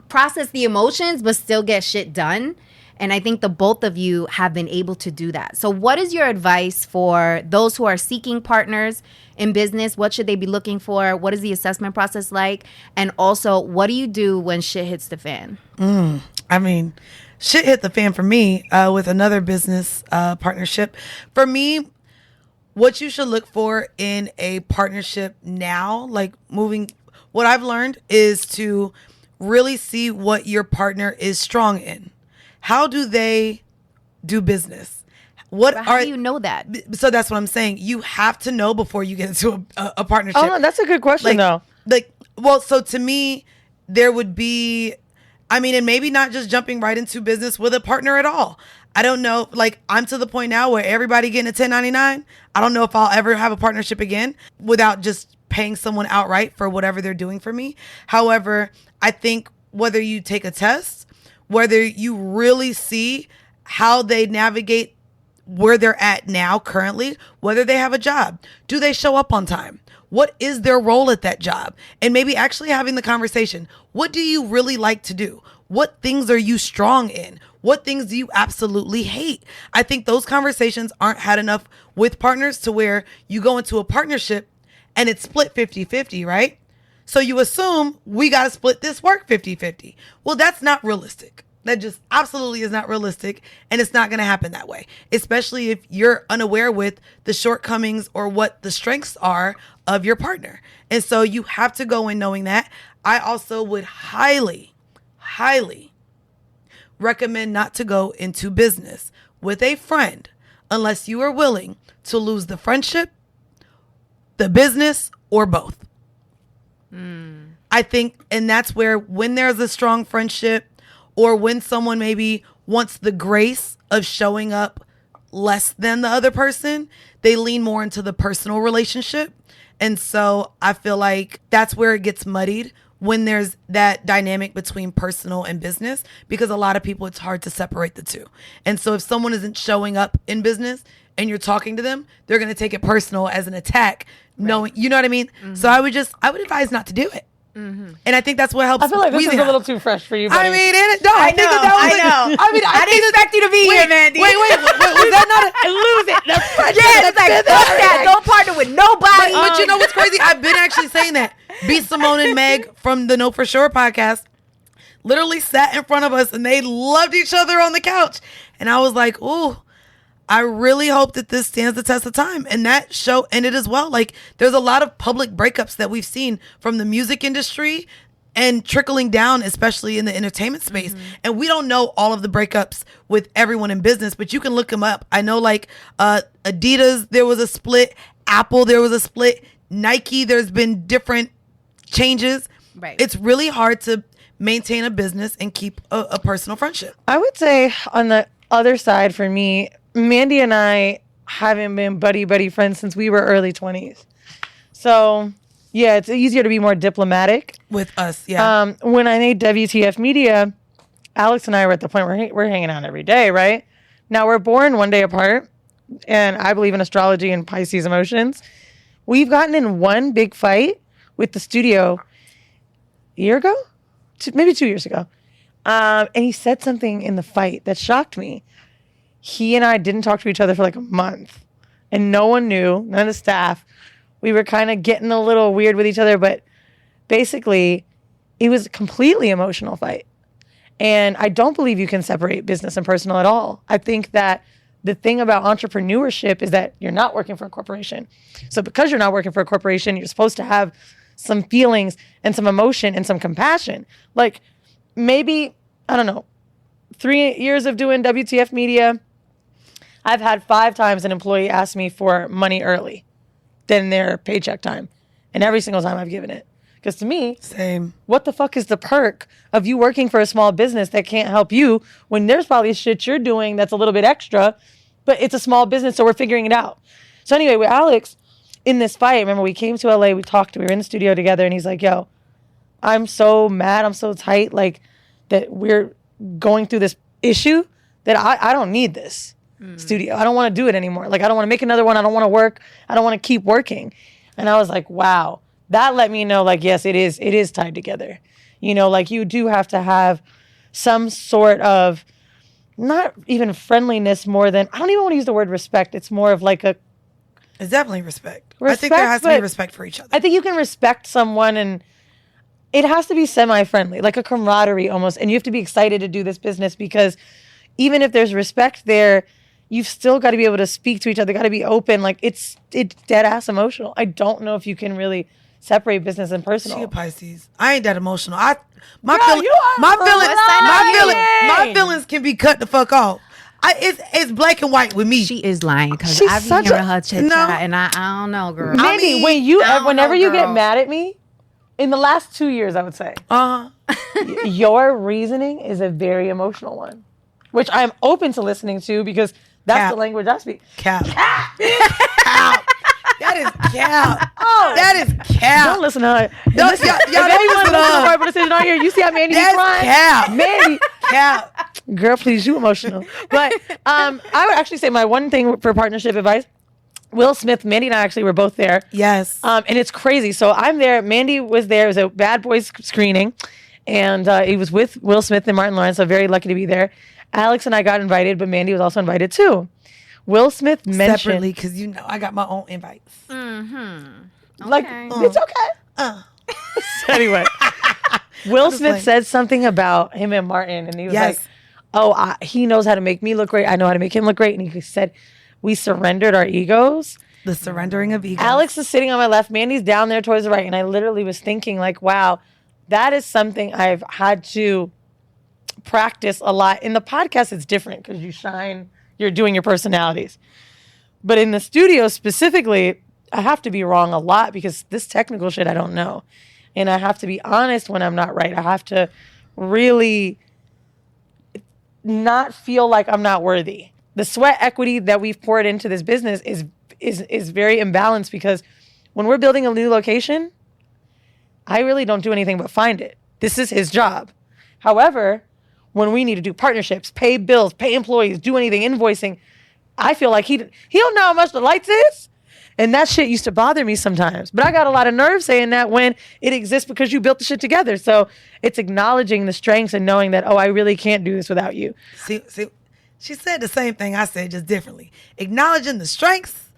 process the emotions but still get shit done. And I think the both of you have been able to do that. So what is your advice for those who are seeking partners in business? What should they be looking for? What is the assessment process like? And also, what do you do when shit hits the fan? I mean, shit hit the fan for me with another business partnership. For me, what you should look for in a partnership now, like what I've learned is to really see what your partner is strong in. How do they do business? How do you know that? So that's what I'm saying. You have to know before you get into a partnership. Oh, no, that's a good question, though. So to me, there would be, I mean, and maybe not just jumping right into business with a partner at all. I don't know. Like, I'm to the point now where everybody getting a 1099. I don't know if I'll ever have a partnership again without just paying someone outright for whatever they're doing for me. However, I think whether you take a test, whether you really see how they navigate where they're at now currently, whether they have a job, do they show up on time? What is their role at that job? And maybe actually having the conversation. What do you really like to do? What things are you strong in? What things do you absolutely hate? I think those conversations aren't had enough with partners to where you go into a partnership and it's split 50-50, right? So you assume we got to split this work 50-50. Well, that's not realistic. That just absolutely is not realistic, and it's not going to happen that way, especially if you're unaware with the shortcomings or what the strengths are of your partner. And so you have to go in knowing that. I also would highly recommend not to go into business with a friend unless you are willing to lose the friendship, the business, or both. I think, and that's where when there's a strong friendship or when someone maybe wants the grace of showing up less than the other person, they lean more into the personal relationship. And so I feel like that's where it gets muddied when there's that dynamic between personal and business, because a lot of people, it's hard to separate the two. And so if someone isn't showing up in business and you're talking to them, they're going to take it personal as an attack, knowing, you know what I mean? So I would advise not to do it. And I think that's what helps. I feel like this is a little too fresh for you, buddy. I mean, I think that was I didn't expect you to be here, Mandii. Wait, was that not a lose it? Yeah, it's like, fuck that. Don't partner with nobody. But you know what's crazy? I've been actually saying that. B. Simone and Meg from the Know For Sure podcast literally sat in front of us and they loved each other on the couch. And I was like, ooh, I really hope that this stands the test of time. And that show ended as well. Like, there's a lot of public breakups that we've seen from the music industry and trickling down, especially in the entertainment space. And we don't know all of the breakups with everyone in business, but you can look them up. I know, like, Adidas, there was a split. Apple, there was a split. Nike, there's been different changes. Right. It's really hard to maintain a business and keep a personal friendship. I would say on the other side for me, Mandii and I haven't been buddy friends since we were early 20s. So, yeah, it's easier to be more diplomatic. With us, yeah. When I made WTF Media, Alex and I were at the point where we're hanging out every day, right? Now, we're born one day apart, and I believe in astrology and Pisces emotions. We've gotten in one big fight with the studio a year ago? Maybe 2 years ago. And he said something in the fight that shocked me. He and I didn't talk to each other for like a month. And no one knew, none of the staff. We were kind of getting a little weird with each other. But basically, it was a completely emotional fight. And I don't believe you can separate business and personal at all. I think that the thing about entrepreneurship is that you're not working for a corporation. So because you're not working for a corporation, you're supposed to have some feelings and some emotion and some compassion. Like maybe, I don't know, 3 years of doing WTF Media, I've had 5 times an employee ask me for money early than their paycheck time. And every single time I've given it. Because to me, Same. What the fuck is the perk of you working for a small business that can't help you when there's probably shit you're doing that's a little bit extra, but it's a small business, so we're figuring it out. So anyway, with Alex, in this fight, remember we came to LA, we were in the studio together, and he's like, yo, I'm so mad, I'm so tight, like, that we're going through this issue that I don't need this studio. I don't want to do it anymore. Like, I don't want to make another one. I don't want to work. I don't want to keep working. And I was like, wow. That let me know, like, yes, it is tied together. You know, like, you do have to have some sort of, not even friendliness more than, I don't even want to use the word respect. It's more of like It's definitely respect. I think there has to be respect for each other. I think you can respect someone and it has to be semi-friendly, like a camaraderie almost. And you have to be excited to do this business because even if there's respect there, you've still got to be able to speak to each other, got to be open. Like, it's dead ass emotional. I don't know if you can really separate business and personal. She a Pisces. I ain't that emotional. My feelings can be cut the fuck off. It's black and white with me. She is lying because She's I've been such hearing a- her chit chat, and I don't know, girl. Maybe whenever you get mad at me, in the last 2 years, I would say, your reasoning is a very emotional one, which I'm open to listening to because that's Cap. the language I speak. Cap. That is cap. That is cap. Don't listen to her. Y'all Listen, don't if anyone listen to listens to her. Whoreible Decisions on here, you see how Mandii That's crying? cap. Mandii. Cap. Girl, please, you emotional. But I would actually say my one thing for partnership advice, Will Smith, Mandii and I actually were both there. Yes. And it's crazy. So I'm there. Mandii was there. It was a Bad Boys screening. And he was with Will Smith and Martin Lawrence. So very lucky to be there. Alex and I got invited, but Mandii was also invited too. Will Smith mentioned... Separately, because you know I got my own invites. Like, it's okay. So anyway, Will Smith like- said something about him and Martin. And he was Yes. like, oh, he knows how to make me look great. I know how to make him look great. And he said, we surrendered our egos. The surrendering of ego. Alex is sitting on my left. Mandi's down there towards the right. And I literally was thinking like, wow, that is something I've had to practice a lot. In the podcast, it's different because you shine, you're doing your personalities. But in the studio specifically, I have to be wrong a lot because this technical shit I don't know. And I have to be honest when I'm not right. I have to really not feel like I'm not worthy. The sweat equity that we've poured into this business is very imbalanced because when we're building a new location, I really don't do anything but find it. This is his job. However, when we need to do partnerships, pay bills, pay employees, do anything, invoicing, I feel like he don't know how much the lights is. And that shit used to bother me sometimes. But I got a lot of nerve saying that when it exists because you built the shit together. So it's acknowledging the strengths and knowing that, oh, I really can't do this without you. See, she said the same thing I said, just differently. Acknowledging the strengths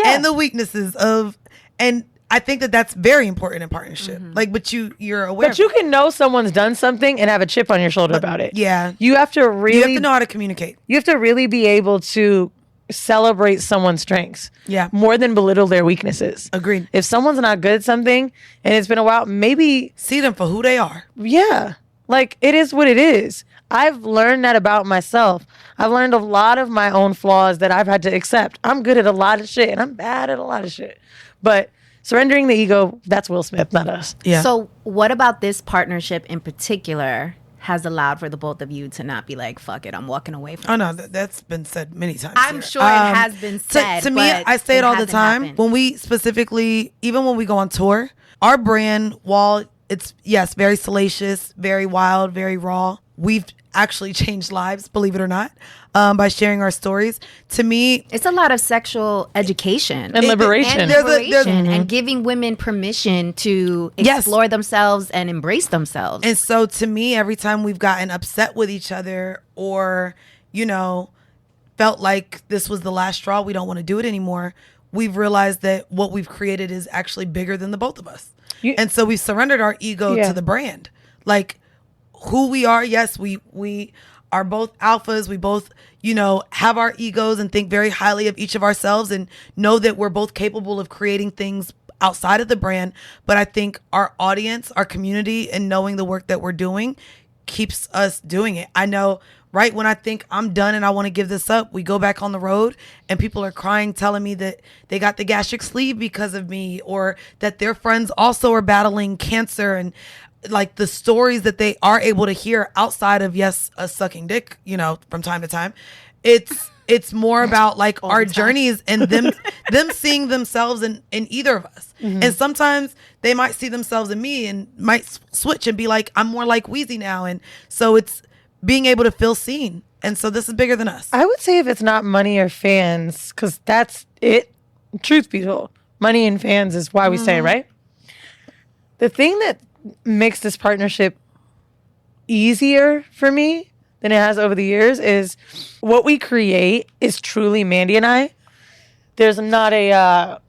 and the weaknesses of, and I think that that's very important in partnership. Like, but you're aware. But you can know someone's done something and have a chip on your shoulder about it. Yeah. You have to really... You have to know how to communicate. You have to really be able to celebrate someone's strengths. Yeah. More than belittle their weaknesses. Agreed. If someone's not good at something and it's been a while, maybe... See them for who they are. Yeah. Like, it is what it is. I've learned that about myself. I've learned a lot of my own flaws that I've had to accept. I'm good at a lot of shit and I'm bad at a lot of shit. But surrendering the ego, that's Will Smith, not us. Yeah. So what about this partnership in particular has allowed for the both of you to not be like, fuck it, I'm walking away from Oh, no, that's been said many times. I'm here. sure it has been said, To me, but I say it all the hasn't time. happened. When we specifically, even when we go on tour, our brand, while it's, yes, very salacious, very wild, very raw, we've actually changed lives, believe it or not, by sharing our stories. To me, It's a lot of sexual education And liberation. and There's a- liberation and giving women permission to Yes. explore themselves and embrace themselves. and so to me, every time we've gotten upset with each other or, felt like this was the last straw, we don't want to do it anymore, we've realized that what we've created is actually bigger than the both of us. And so we've surrendered our ego to the brand. Like, who we are, yes, we are both alphas. We both, have our egos and think very highly of each of ourselves and know that we're both capable of creating things outside of the brand. But I think our audience, our community, and knowing the work that we're doing keeps us doing it. I know right when I think I'm done and I want to give this up, we go back on the road and people are crying, telling me that they got the gastric sleeve because of me, or that their friends also are battling cancer, and like the stories that they are able to hear outside of, yes, us sucking dick, from time to time. It's more about like our journeys and them seeing themselves in either of us. And sometimes they might see themselves in me and might switch and be like, I'm more like Weezy now. And so it's being able to feel seen. And so this is bigger than us. I would say if it's not money or fans, because that's it. Truth be told, money and fans is why we say it, right? The thing that makes this partnership easier for me than it has over the years is what we create is truly Mandii and I. There's not a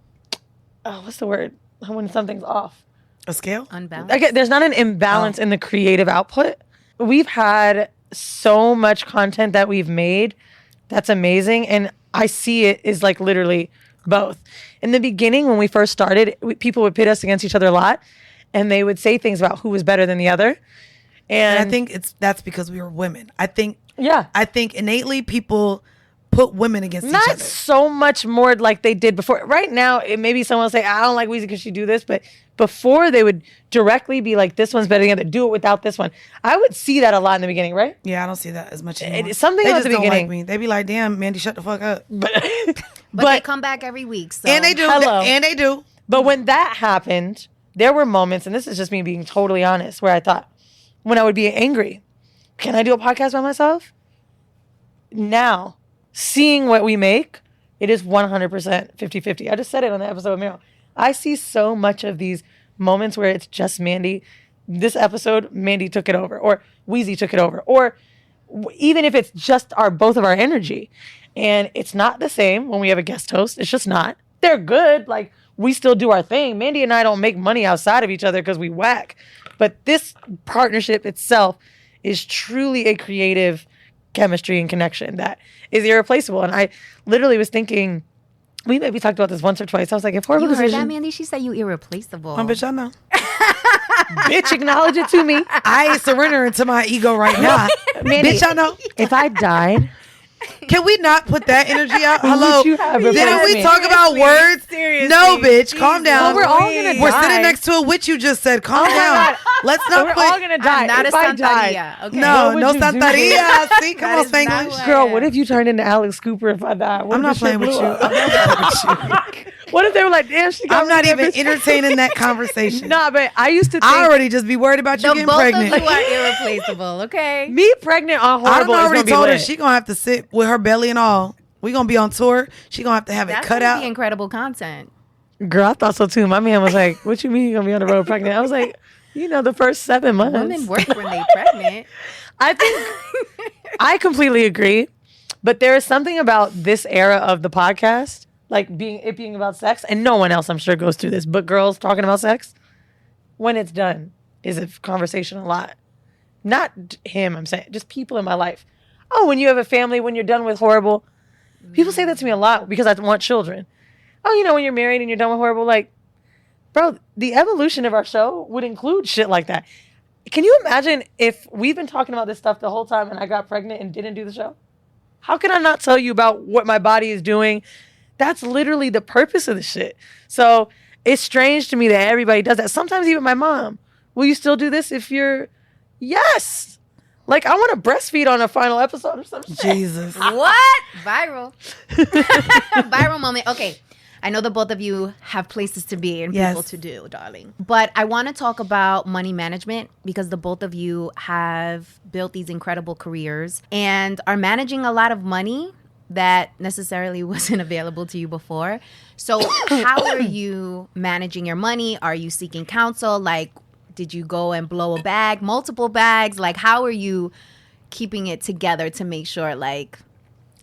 what's the word when something's off? A scale? Unbalanced. Okay, there's not an imbalance in the creative output. We've had so much content that we've made that's amazing, and I see it is like literally both. In the beginning, when we first started, people would pit us against each other a lot, and they would say things about who was better than the other. And I think that's because we were women. I think innately people put women against each not other. so much more like they did before. Right now, it maybe someone will say, I don't like Weezy because she do this, but before they would directly be like, this one's better than the other, do it without this one. I would see that a lot in the beginning, right? Yeah, I don't see that as much anymore. It's something they about just the don't beginning. like me. They be like, damn, Mandii, shut the fuck up. But But they come back every week. So. And they do. Hello. And they do. But when that happened, there were moments, and this is just me being totally honest, where I thought, when I would be angry, can I do a podcast by myself? Now, seeing what we make, it is 100% 50-50. I just said it on the episode of Meryl. I see so much of these moments where it's just Mandii. This episode, Mandii took it over, or Weezy took it over, or even if it's just both of our energy. And it's not the same when we have a guest host. It's just not. They're good. Like, we still do our thing. Mandii and I don't make money outside of each other because we whack. But this partnership itself is truly a creative chemistry and connection that is irreplaceable. And I literally was thinking, we maybe talked about this once or twice. I was like, if Whoreible You heard Decisions... that, Mandii? She said you irreplaceable. Bitch, I know. Bitch, acknowledge it to me. I ain't surrendering to my ego right now. Mandii, Bitch, I know. if I died... Can we not put that energy out? Hello. Would you have Didn't replaced we me? talk about words? Seriously. No, bitch. Calm down. Well, we're all gonna We're die. sitting next to a witch you just said. Calm down. God. Let's not We're put... all gonna die. I'm not if a I died. Santeria. Okay. No, What no would you do? Santeria. See, come That on, is not Spanglish. what- Girl, what if you turned into Alex Cooper if I died? What I'm if not the playing shit with you. blew up? I'm not playing with you. What if they were like, damn, she got I'm not even bitch. entertaining that conversation. Nah, but I used to think I already just be worried about you The getting both pregnant. of you are irreplaceable, okay? me pregnant on I Whoreible is already gonna be told her lit. she gonna have to sit with her belly and all. We gonna be on tour. She gonna have to have That's it cut gonna be out. incredible content. Girl, I thought so too. My man was like, what you mean you're gonna be on the road pregnant? I was like, the first 7 months. Women work when they pregnant. I think I completely agree. But there is something about this era of the podcast, like being about sex, and no one else I'm sure goes through this, but girls talking about sex, when it's done, is a conversation a lot. Not him, I'm saying, just people in my life. Oh, when you have a family, when you're done with Whoreible. People say that to me a lot because I want children. Oh, when you're married and you're done with Whoreible, like, bro, the evolution of our show would include shit like that. Can you imagine if we've been talking about this stuff the whole time and I got pregnant and didn't do the show? How can I not tell you about what my body is doing? That's literally the purpose of the shit. So it's strange to me that everybody does that. Sometimes even my mom, will you still do this if you're... Yes. Like, I want to breastfeed on a final episode or something. Jesus. What? Viral. Viral moment. Okay. I know that both of you have places to be and Yes. people to do, darling. But I want to talk about money management because the both of you have built these incredible careers and are managing a lot of money that necessarily wasn't available to you before. So how are you managing your money? Are you seeking counsel? Like, did you go and blow a bag, multiple bags? Like, how are you keeping it together to make sure, like,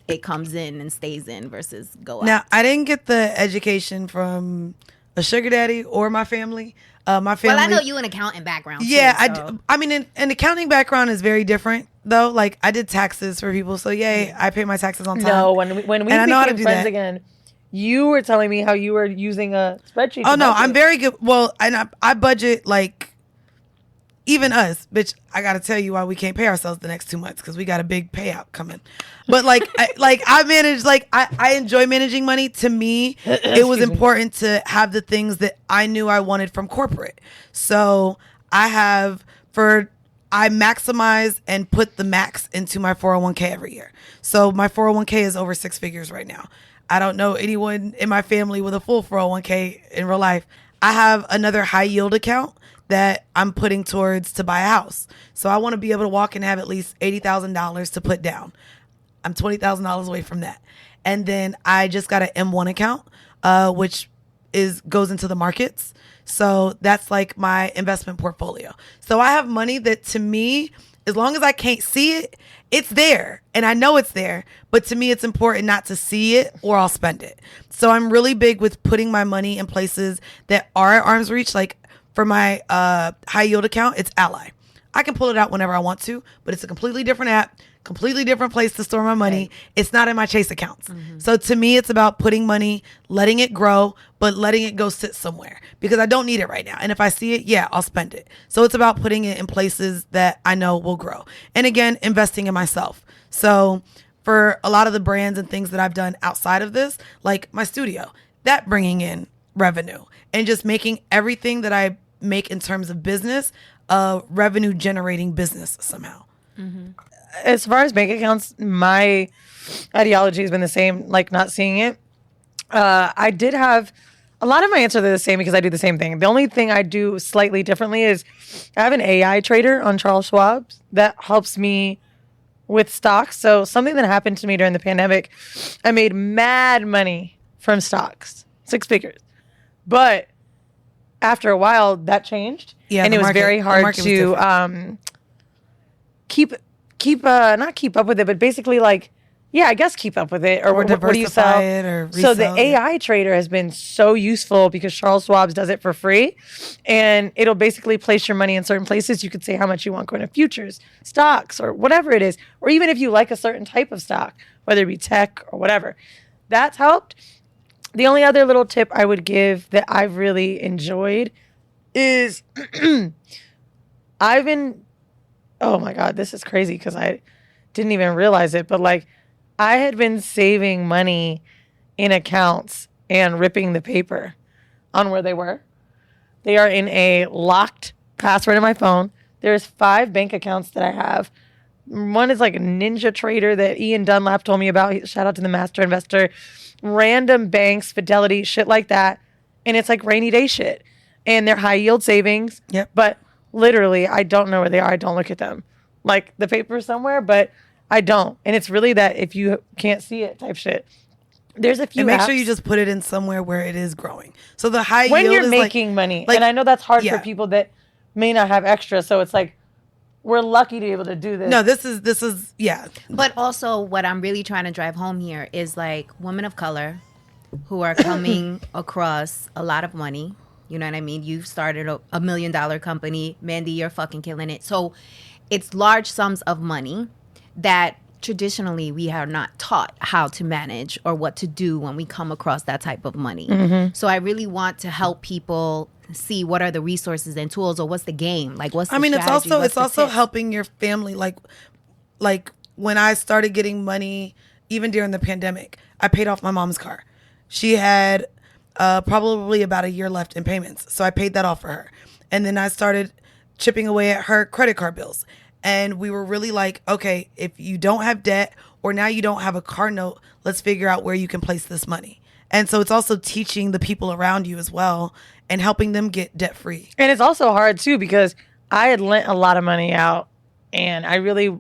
it comes in and stays in versus go out? Now, I didn't get the education from a sugar daddy or my family. My family. Well, I know you an accountant background. Yeah, too, so. I mean, an accounting background is very different, though. Like, I did taxes for people, so yay, I pay my taxes on time. No, when we And I know how to became do friends that. again, you were telling me how you were using a spreadsheet. Oh to no, budget. I'm very good. Well, and I budget like even us, bitch. I gotta tell you why we can't pay ourselves the next 2 months because we got a big payout coming. But like, I manage. Like, I enjoy managing money. To me, it was important to have the things that I knew I wanted from corporate. So I maximize and put the max into my 401k every year. So my 401k is over 6 figures right now. I don't know anyone in my family with a full 401k in real life. I have another high yield account that I'm putting towards to buy a house. So I want to be able to walk and have at least $80,000 to put down. I'm $20,000 away from that. And then I just got an M1 account, which goes into the markets. So that's like my investment portfolio. So I have money that, to me, as long as I can't see it, it's there. And I know it's there. But to me, it's important not to see it or I'll spend it. So I'm really big with putting my money in places that are at arm's reach. Like for my high yield account, it's Ally. I can pull it out whenever I want to, but it's a completely different app, completely different place to store my money. Right. It's not in my Chase accounts. Mm-hmm. So to me, it's about putting money, letting it grow, but letting it go sit somewhere because I don't need it right now. And if I see it, yeah, I'll spend it. So it's about putting it in places that I know will grow. And again, investing in myself. So for a lot of the brands and things that I've done outside of this, like my studio, that bringing in revenue and just making everything that I make in terms of business a revenue generating business somehow. Mm-hmm. As far as bank accounts, my ideology has been the same, like not seeing it. I did have a lot of my answers are the same because I do the same thing. The only thing I do slightly differently is I have an AI trader on Charles Schwab that helps me with stocks. So something that happened to me during the pandemic, I made mad money from stocks, 6 figures. But after a while, that changed. Yeah, and the it was market- very the hard market was to not keep up with it, but basically like, yeah, I guess keep up with it. Or what do you diversify sell? it or So the resell it. AI trader has been so useful because Charles Schwab does it for free. And it'll basically place your money in certain places. You could say how much you want going to futures, stocks, or whatever it is. Or even if you like a certain type of stock, whether it be tech or whatever. That's helped. The only other little tip I would give that I've really enjoyed is I've been, oh my God, this is crazy because I didn't even realize it, but like I had been saving money in accounts and ripping the paper on where they were. They are in a locked password in my phone. There's 5 bank accounts that I have. One is like a Ninja Trader that Ian Dunlap told me about. Shout out to the master investor. Random banks, Fidelity, shit like that. And it's like rainy day shit. And they're high yield savings. Yep. But literally, I don't know where they are. I don't look at them. Like the paper's somewhere, but I don't. And it's really that if you can't see it type shit. There's a few And make apps. sure you just put it in somewhere where it is growing. So the high When yield you're is making money. like- And I know that's hard yeah. for people that may not have extra. So it's like, we're lucky to be able to do this. No, this is yeah. But also, what I'm really trying to drive home here is like women of color who are coming across a lot of money. You know what I mean? You've started a $1 million company. Mandii, you're fucking killing it. So it's large sums of money that traditionally we are not taught how to manage or what to do when we come across that type of money. So I really want to help people see what are the resources and tools, or what's the game, like what's the I mean, strategy, it's what's the also tips? helping your family. Like when I started getting money, even during the pandemic, I paid off my mom's car. She had probably about a year left in payments, so I paid that off for her. And then I started chipping away at her credit card bills. And we were really like, okay, if you don't have debt or now you don't have a car note, let's figure out where you can place this money. And so it's also teaching the people around you as well and helping them get debt free. And it's also hard too because I had lent a lot of money out and I really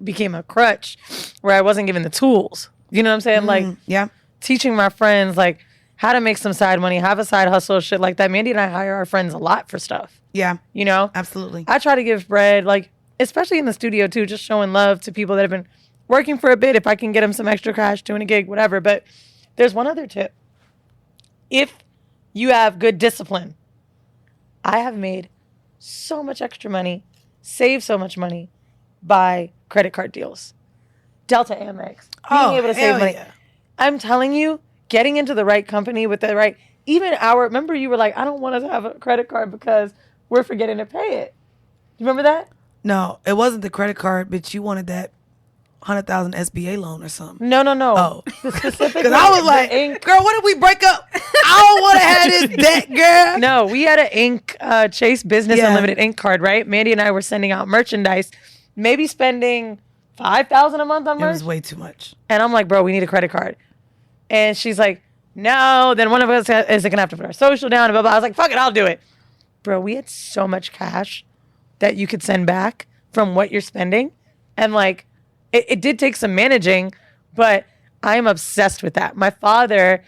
became a crutch where I wasn't given the tools. You know what I'm saying? Like Yeah. teaching my friends like how to make some side money, have a side hustle, shit like that. Mandii and I hire our friends a lot for stuff. Yeah. You know? Absolutely. I try to give bread, like, especially in the studio too, just showing love to people that have been working for a bit. If I can get them some extra cash, doing a gig, whatever. But there's one other tip. If you have good discipline, I have made so much extra money, saved so much money by credit card deals. Delta Amex, being able to save hell money. yeah. I'm telling you, getting into the right company with the right, remember you were like, I don't want us to have a credit card because we're forgetting to pay it. You remember that? No, it wasn't the credit card, but you wanted that 100,000 SBA loan or something. No. Oh. Specifically, Because I was like, girl, what if we break up? I don't want to have this debt, girl. No, we had an Chase Business Yeah. Unlimited Inc. card, right? Mandii and I were sending out merchandise, maybe spending $5,000 a month on It merch. was way too much. And I'm like, bro, we need a credit card. And she's like, no. Then one of us is going to have to put our social down and blah, blah. I was like, fuck it, I'll do it. Bro, we had so much cash that you could send back from what you're spending. And like, it did take some managing, but I'm obsessed with that. My father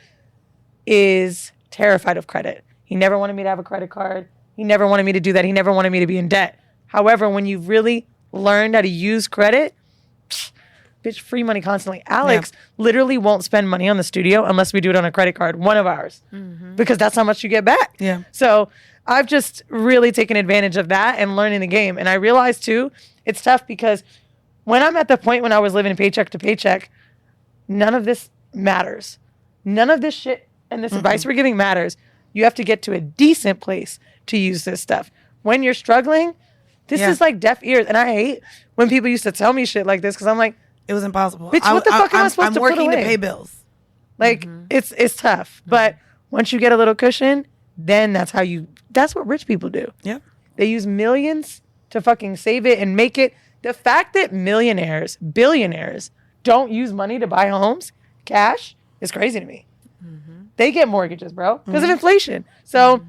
is terrified of credit. He never wanted me to have a credit card. He never wanted me to do that. He never wanted me to be in debt. However, when you've really learned how to use credit, bitch, free money constantly. Alex literally won't spend money on the studio unless we do it on a credit card, one of ours, because that's how much you get back. Yeah. So I've just really taken advantage of that and learning the game. And I realized too, it's tough because when I'm at the point when I was living paycheck to paycheck, none of this matters. None of this shit and this advice we're giving matters. You have to get to a decent place to use this stuff. When you're struggling, this is like deaf ears. And I hate when people used to tell me shit like this because I'm like, It was impossible. Bitch, what the fuck am I supposed to I'm put working to away? pay bills. like, it's tough. But once you get a little cushion, then that's what rich people do. Yep. They use millions to fucking save it and make it. The fact that millionaires, billionaires don't use money to buy homes, cash, is crazy to me. they get mortgages, bro, because of inflation. So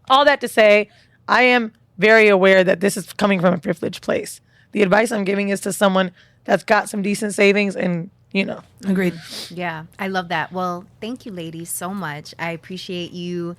all that to say, I am very aware that this is coming from a privileged place. The advice I'm giving is to someone that's got some decent savings and, you know. Agreed. Yeah, I love that. Well, thank you, ladies, so much. I appreciate you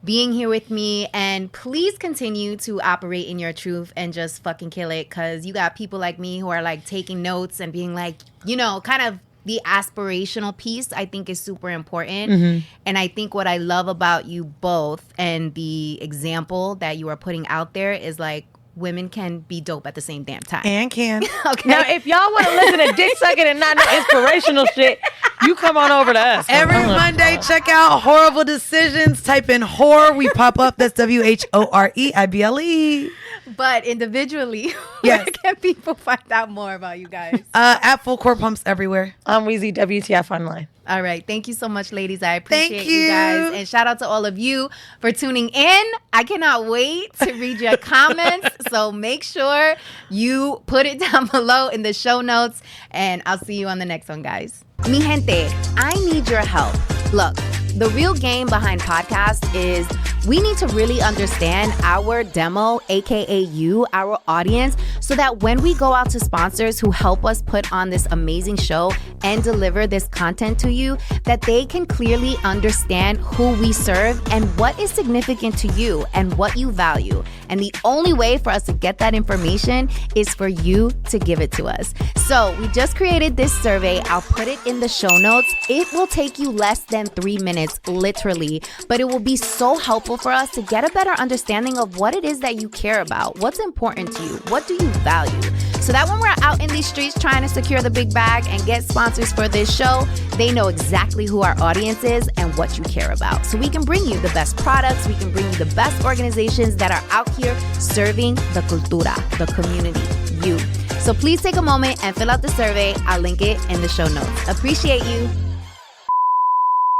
being here with me, and please continue to operate in your truth and just fucking kill it, because you got people like me who are like taking notes and being like, you know, kind of the aspirational piece I think is super important. And I think what I love about you both and the example that you are putting out there is like, women can be dope at the same damn time. And can. Okay. Now, if y'all want to listen to dick sucking and not know inspirational shit, you come on over to us. Every Monday, check out Whoreible Decisions. Type in whore. We pop up. That's WHOREIBLE. But individually, Yes. where can people find out more about you guys? At Full Core Pumps everywhere. I'm Weezy, WTF Online. All right. Thank you so much, ladies. I appreciate Thank you guys. you. And shout out to all of you for tuning in. I cannot wait to read your comments. So make sure you put it down below in the show notes. And I'll see you on the next one, guys. Mi gente, I need your help. Look, the real game behind podcasts is we need to really understand our demo, aka you, our audience, so that when we go out to sponsors who help us put on this amazing show and deliver this content to you, that they can clearly understand who we serve and what is significant to you and what you value. And the only way for us to get that information is for you to give it to us. So we just created this survey. I'll put it in the show notes. It will take you less than 3 minutes, literally, but it will be so helpful for us to get a better understanding of what it is that you care about, what's important to you, what do you value, so that when we're out in these streets trying to secure the big bag and get sponsors for this show, they know exactly who our audience is and what you care about. So we can bring you the best products, we can bring you the best organizations that are out here serving the cultura, the community, you. So please take a moment and fill out the survey. I'll link it in the show notes. Appreciate you.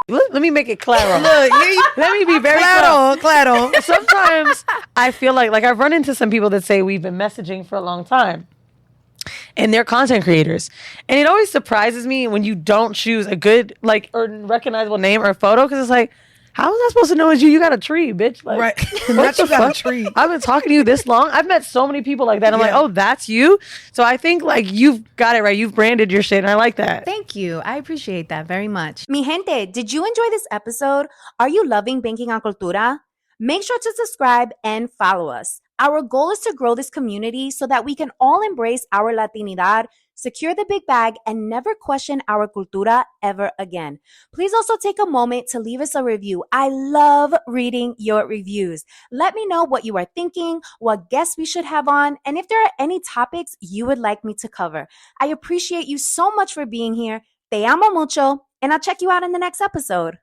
Let me make it claro. Look, Let me be very clear. claro. Sometimes I feel like I've run into some people that say we've been messaging for a long time and they're content creators. And it always surprises me when you don't choose a good, like, or recognizable name or photo, because it's like, how was I supposed to know it's you? You got a tree, bitch. Like, Right. what Not the you got a fuck? tree. I've been talking to you this long. I've met so many people like that. I'm like, oh, that's you? So I think, like, you've got it right. You've branded your shit, and I like that. Thank you. I appreciate that very much. Mi gente, did you enjoy this episode? Are you loving Banking on Cultura? Make sure to subscribe and follow us. Our goal is to grow this community so that we can all embrace our Latinidad, secure the big bag, and never question our cultura ever again. Please also take a moment to leave us a review. I love reading your reviews. Let me know what you are thinking, what guests we should have on, and if there are any topics you would like me to cover. I appreciate you so much for being here. Te amo mucho, and I'll check you out in the next episode.